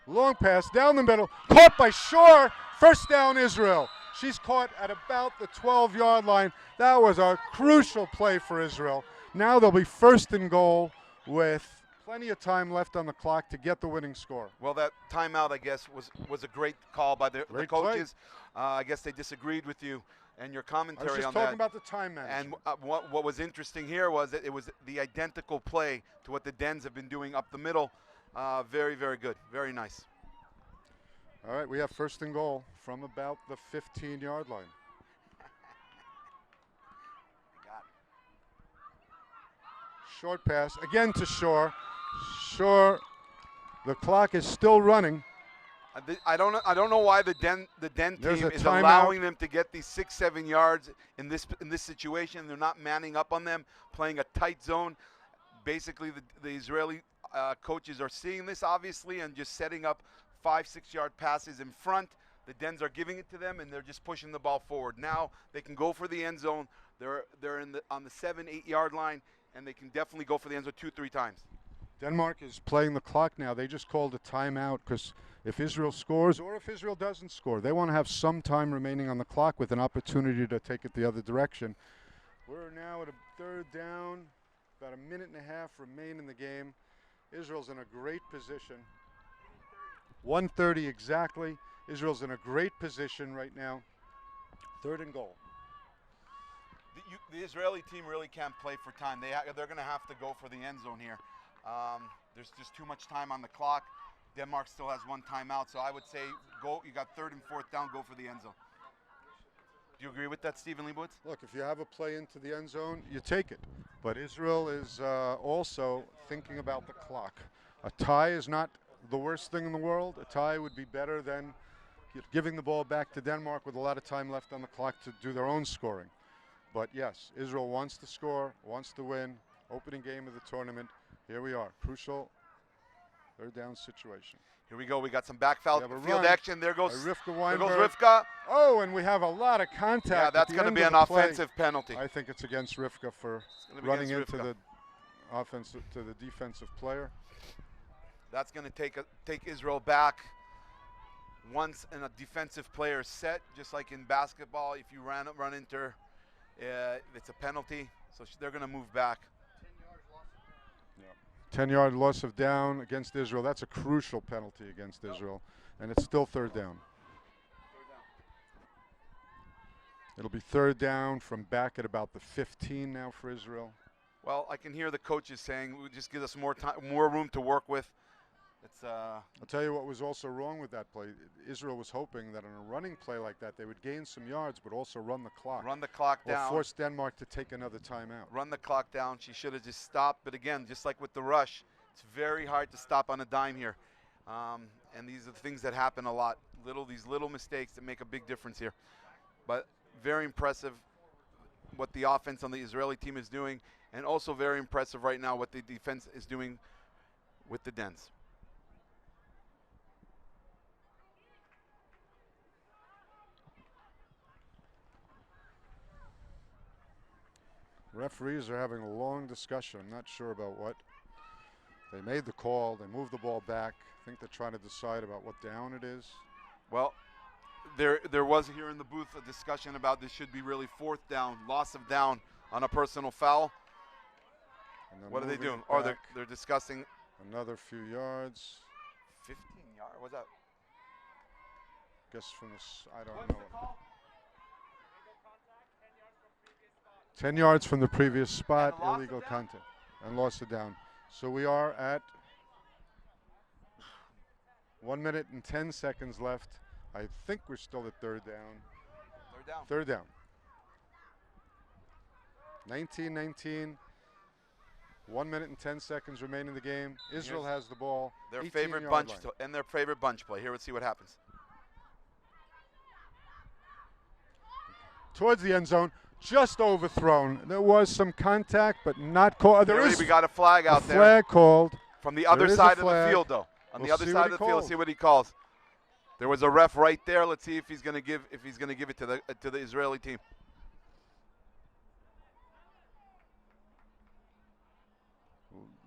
Long pass down the middle, caught by Shore. First down, Israel. She's caught at about the 12-yard line. That was a crucial play for Israel. Now they'll be first and goal with plenty of time left on the clock to get the winning score. Well, that timeout, I guess, was a great call by the coaches. I guess they disagreed with you and your commentary on that. I was just talking about the time management. And what was interesting here was that it was the identical play to what the Dens have been doing up the middle. Very, very good. Very nice. All right, we have first and goal from about the 15-yard line. Short pass, again to Shore. Shore, the clock is still running. I don't know why the Den There's team a is timeout. allowing them to get these 6-7 yards in this situation. They're not manning up on them, playing a tight zone. Basically, the Israeli coaches are seeing this, obviously, and just setting up 5-6 yard passes in front. The Dens are giving it to them, and they're just pushing the ball forward. Now they can go for the end zone. They're on the 7-8 yard line, and they can definitely go for the end zone 2-3 times. Denmark is playing the clock now. They just called a timeout because if Israel scores or if Israel doesn't score, they want to have some time remaining on the clock with an opportunity to take it the other direction. We're now at a third down. About a minute and a half remain in the game. Israel's in a great position. 1:30 exactly. Israel's in a great position right now. Third and goal. The Israeli team really can't play for time. They're going to have to go for the end zone here. There's just too much time on the clock. Denmark still has one timeout, so I would say go. You got third and fourth down. Go for the end zone. Do you agree with that, Stephen Leibowitz? Look, if you have a play into the end zone, you take it. But Israel is also thinking about the clock. A tie is not the worst thing in the world. A tie would be better than giving the ball back to Denmark with a lot of time left on the clock to do their own scoring. But yes, Israel wants to score, wants to win. Opening game of the tournament. Here we are. Crucial third down situation. Here we go. We got some field run action. There goes Rivka There Weinberg. goes Rivka. Oh, and we have a lot of contact. Yeah, that's going to be an offensive penalty. I think it's against Rivka for gonna be running against into Rivka. the offensive to the defensive player. That's going to take Israel back. Once a defensive player is set, just like in basketball, if you run into her, it's a penalty. So they're going to move back. 10-yard loss of down against Israel. That's a crucial penalty against Israel. And it's still third down. It'll be third down from back at about the 15 now for Israel. Well, I can hear the coaches saying, just give us more time, more room to work with. I'll tell you what was also wrong with that play. Israel was hoping that on a running play like that, they would gain some yards, but also run the clock. Run the clock down. Or force Denmark to take another timeout. Run the clock down. She should have just stopped. But again, just like with the rush, it's very hard to stop on a dime here. And these are the things that happen a lot. These little mistakes that make a big difference here. But very impressive what the offense on the Israeli team is doing, and also very impressive right now what the defense is doing with the Dens. Referees are having a long discussion. I'm not sure about what. They made the call. They moved the ball back. I think they're trying to decide about what down it is. Well, there was here in the booth a discussion about this should be really fourth down, loss of down on a personal foul. What are they doing? Oh, they're discussing. Another few yards. 15 yards. What's that? Guess from this, I don't know. 10 yards from the previous spot, illegal contact, and loss of down. So we are at 1 minute and 10 seconds left. I think we're still at third down. Third down. Third down. 19-19. 1 minute and 10 seconds remain in the game. Israel has the ball. Their favorite bunch and their favorite bunch play. Here, let's see what happens. Towards the end zone, just overthrown. There was some contact, but not called. We got a flag out there. Flag called. From the other There is side a of the flag. field, though. On We'll the other see side what of he the field, calls. see what he calls. There was a ref right there. Let's see if he's going to give it to the Israeli team.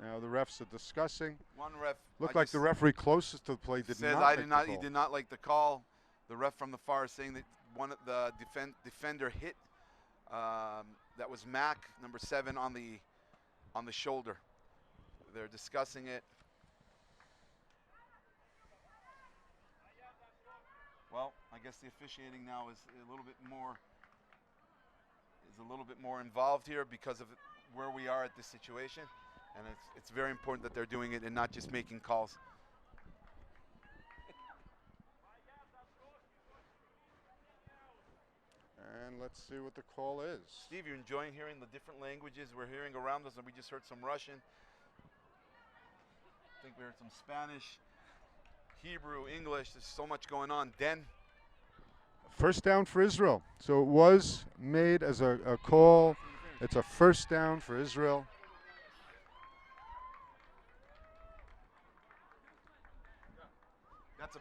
Now the refs are discussing. One ref Looked like the referee closest to the play did says not. he did not like the call. The ref from the far is saying that one of the defender hit. That was Mack, number 7, on the shoulder. They're discussing it. Well, I guess the officiating now is a little bit more involved here because of where we are at this situation, and it's very important that they're doing it and not just making calls. And let's see what the call is. Steve, you're enjoying hearing the different languages we're hearing around us, and we just heard some Russian. I think we heard some Spanish, Hebrew, English. There's so much going on. Den. First down for Israel. So it was made as a call. It's a first down for Israel.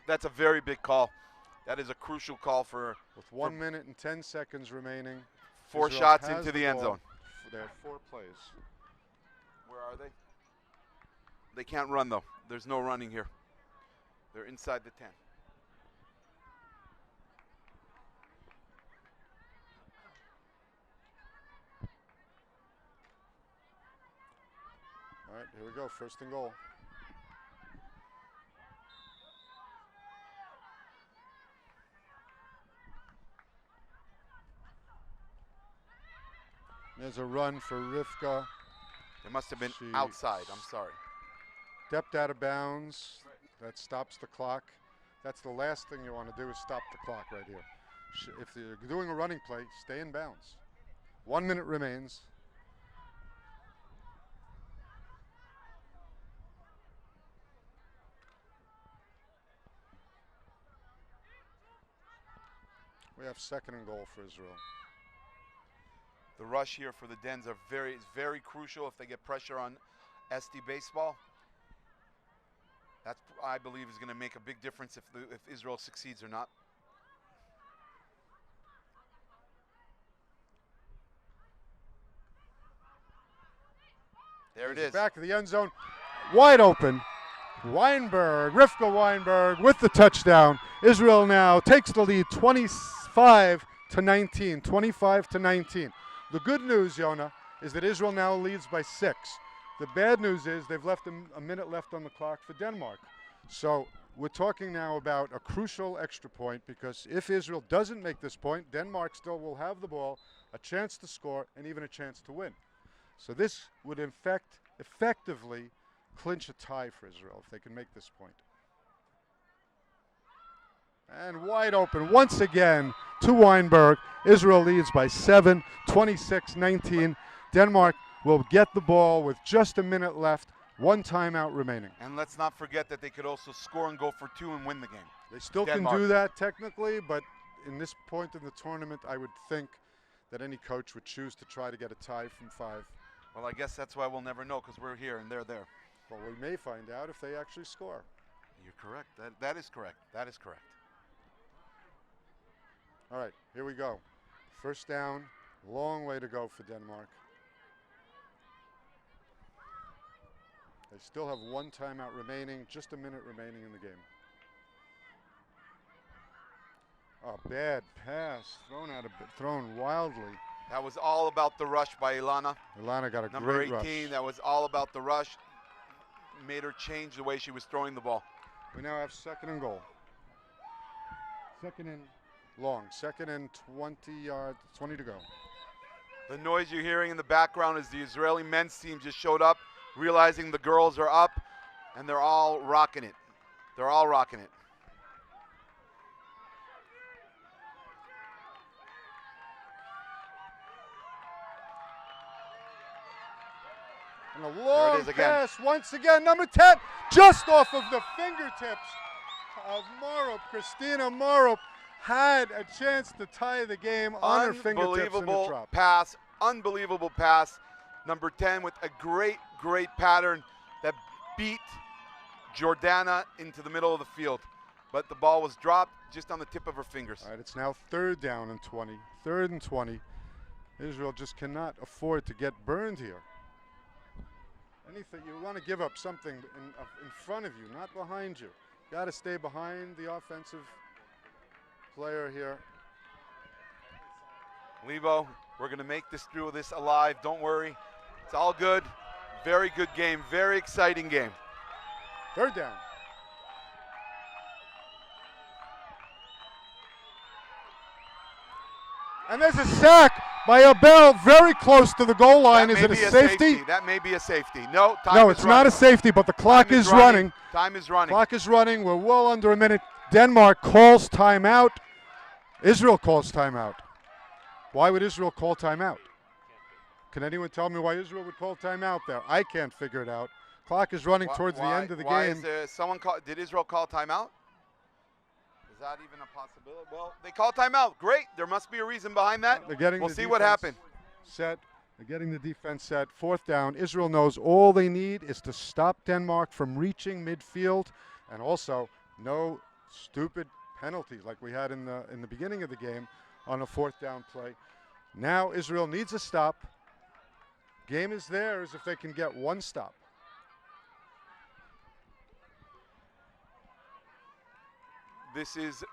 That's a very big call. That is a crucial call for With 1 minute and 10 seconds remaining. 4 Israel shots has into the the end ball. zone. They have 4 plays. Where are they? They can't run, though. There's no running here. They're inside the 10. All right, here we go. First and goal. There's a run for Rivka. They must have been She- outside. I'm sorry. Stepped out of bounds. That stops the clock. That's the last thing you want to do is stop the clock right here. If you're doing a running play, stay in bounds. 1 minute remains. We have second and goal for Israel. The rush here for the Dens is very crucial if they get pressure on SD baseball. That's, I believe, is going to make a big difference if Israel succeeds or not. There it is. Back of the end zone, wide open. Weinberg, Rivka Weinberg with the touchdown. Israel now takes the lead 25-19. 25-19. The good news, Yona, is that Israel now leads by 6. The bad news is they've left a minute left on the clock for Denmark. So we're talking now about a crucial extra point, because if Israel doesn't make this point, Denmark still will have the ball, a chance to score, and even a chance to win. So this would effectively clinch a tie for Israel if they can make this point. And wide open once again to Weinberg. Israel leads by 7, 26-19. Denmark will get the ball with just a minute left, 1 timeout remaining. And let's not forget that they could also score and go for 2 and win the game. They still Denmark. can do that technically, but in this point in the tournament, I would think that any coach would choose to try to get a tie from 5. Well, I guess that's why we'll never know, because we're here and they're there. Well, we may find out if they actually score. You're correct. That is correct. That is correct. All right, here we go. First down, long way to go for Denmark. They still have 1 timeout remaining, just a minute remaining in the game. A bad pass, thrown wildly. That was all about the rush by Ilana. Ilana got a Number great 18, rush. that was all about the rush. Made her change the way she was throwing the ball. We now have second and goal. Second and long, second and 20 yards, 20 to go. The noise you're hearing in the background is the Israeli men's team just showed up, realizing the girls are up, and they're all rocking it. They're all rocking it. And a There it long is again. pass once again. Number 10, just off of the fingertips of Morup. Christina Morup had a chance to tie the game on her fingertips in the Unbelievable drop. pass. Unbelievable pass. Number 10 with a great, great pattern that beat Jordana into the middle of the field. But the ball was dropped just on the tip of her fingers. All right, it's now 3rd down and 20. 3rd and 20. Israel just cannot afford to get burned here. Anything, you want to give up something in front of you, not behind you. Got to stay behind the offensive player here. Levo, we're going to make this through this alive. Don't worry. It's all good. Very good game. Very exciting game. 3rd down. And there's a sack by Abel very close to the goal line. Is it a safety? That may be a safety. No, time No, is it's running. not a safety, but the clock Time is running. Time is running. Clock is running. We're well under a minute. Denmark calls timeout. Israel calls timeout. Why would Israel call timeout? Can anyone tell me why Israel would call timeout there? I can't figure it out. Clock is running towards the end of the why game. Is there someone did Israel call timeout? Is that even a possibility? Well, they call timeout. Great. There must be a reason behind that. They're getting We'll the see what defense happened. Set. They're getting the defense set. 4th down. Israel knows all they need is to stop Denmark from reaching midfield, and also no stupid penalties like we had in the beginning of the game on a 4th down play. Now Israel needs a stop. Game is theirs if they can get one stop. This is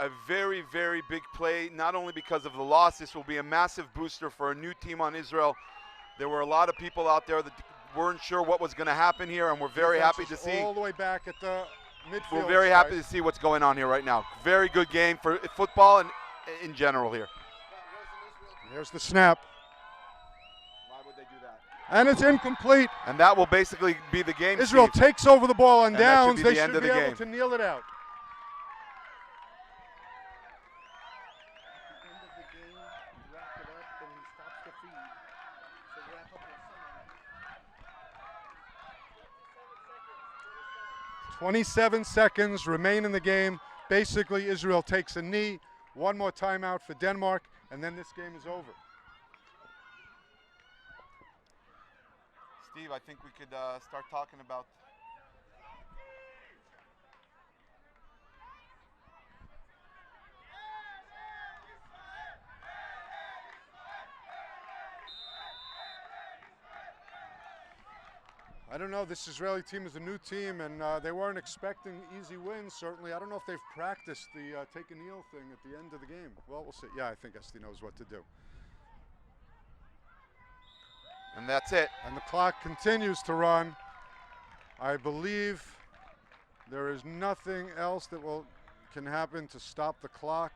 a very, very big play, not only because of the loss. This will be a massive booster for a new team on Israel. There were a lot of people out there that weren't sure what was going to happen here, and we're very Defense happy to is see. all the way back at the midfield. We're very happy to see what's going on here right now. Very good game for football and in general here. Here's the snap, Why would they do that? and it's incomplete. And that will basically be the game. Israel Steve. takes over the ball on And that should downs. be They the end should of be the able game. to kneel it out. At the end of the game, you wrap it up, and he stops the feed. So wrap up with someone. 27 seconds remain in the game. Basically, Israel takes a knee. One more timeout for Denmark, and then this game is over. Steve, I think we could start talking about. I don't know. This Israeli team is a new team, and they weren't expecting easy wins, certainly. I don't know if they've practiced the take a kneel thing at the end of the game. Well, we'll see. Yeah, I think Esti knows what to do. And that's it. And the clock continues to run. I believe there is nothing else that can happen to stop the clock.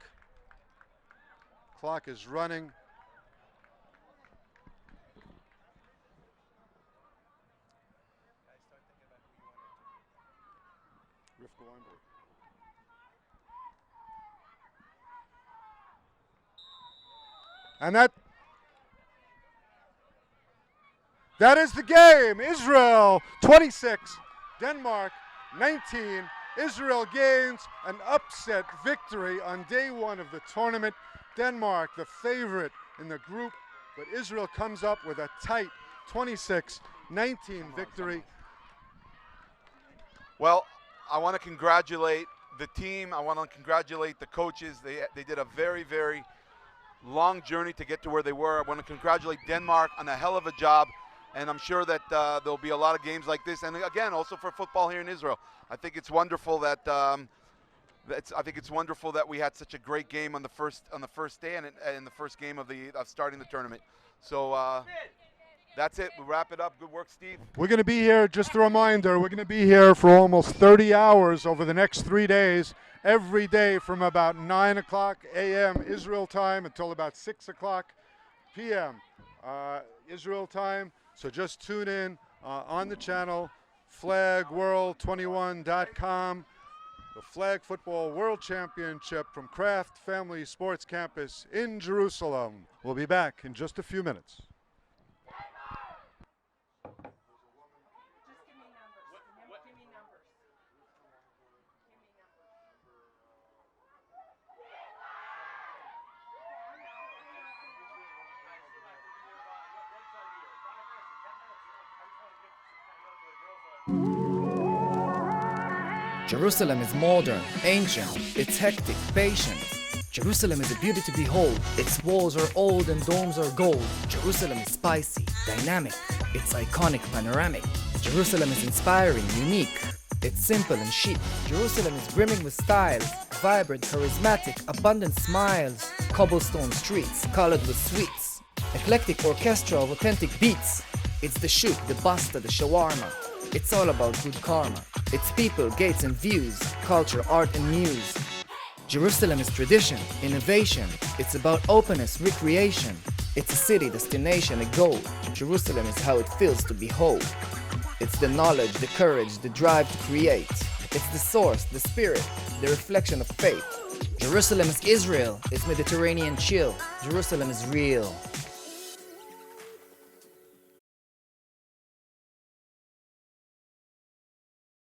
Clock is running. Rivka Weinberg. And that is the game. Israel 26, Denmark 19. Israel gains an upset victory on day one of the tournament. Denmark, the favorite in the group, but Israel comes up with a tight 26-19 victory. Well, I want to congratulate the team. I want to congratulate the coaches. They did a very, very long journey to get to where they were. I want to congratulate Denmark on a hell of a job. And I'm sure that there'll be a lot of games like this. And again, also for football here in Israel. I think it's wonderful that wonderful that we had such a great game on the first day and in the first game of starting the tournament. So that's it. We wrap it up. Good work, Steve. We're going to be here, just a reminder, we're going to be here for almost 30 hours over the next 3 days, every day from about 9 o'clock a.m. Israel time until about 6 o'clock p.m. Israel time. So just tune in on the channel, flagworld21.com. the Flag Football World Championship from Kraft Family Sports Campus in Jerusalem. We'll be back in just a few minutes. Jerusalem is modern, ancient, it's hectic, patient. Jerusalem is a beauty to behold. Its walls are old and domes are gold. Jerusalem is spicy, dynamic, it's iconic, panoramic. Jerusalem is inspiring, unique, it's simple and chic. Jerusalem is brimming with styles, vibrant, charismatic, abundant smiles. Cobblestone streets, colored with sweets. Eclectic orchestra of authentic beats. It's the shoot, the basta, the shawarma. It's all about good karma. It's people, gates and views, culture, art and muse. Jerusalem is tradition, innovation. It's about openness, recreation. It's a city, destination, a goal. Jerusalem is how it feels to behold. It's the knowledge, the courage, the drive to create. It's the source, the spirit, the reflection of faith. Jerusalem is Israel, it's Mediterranean chill. Jerusalem is real.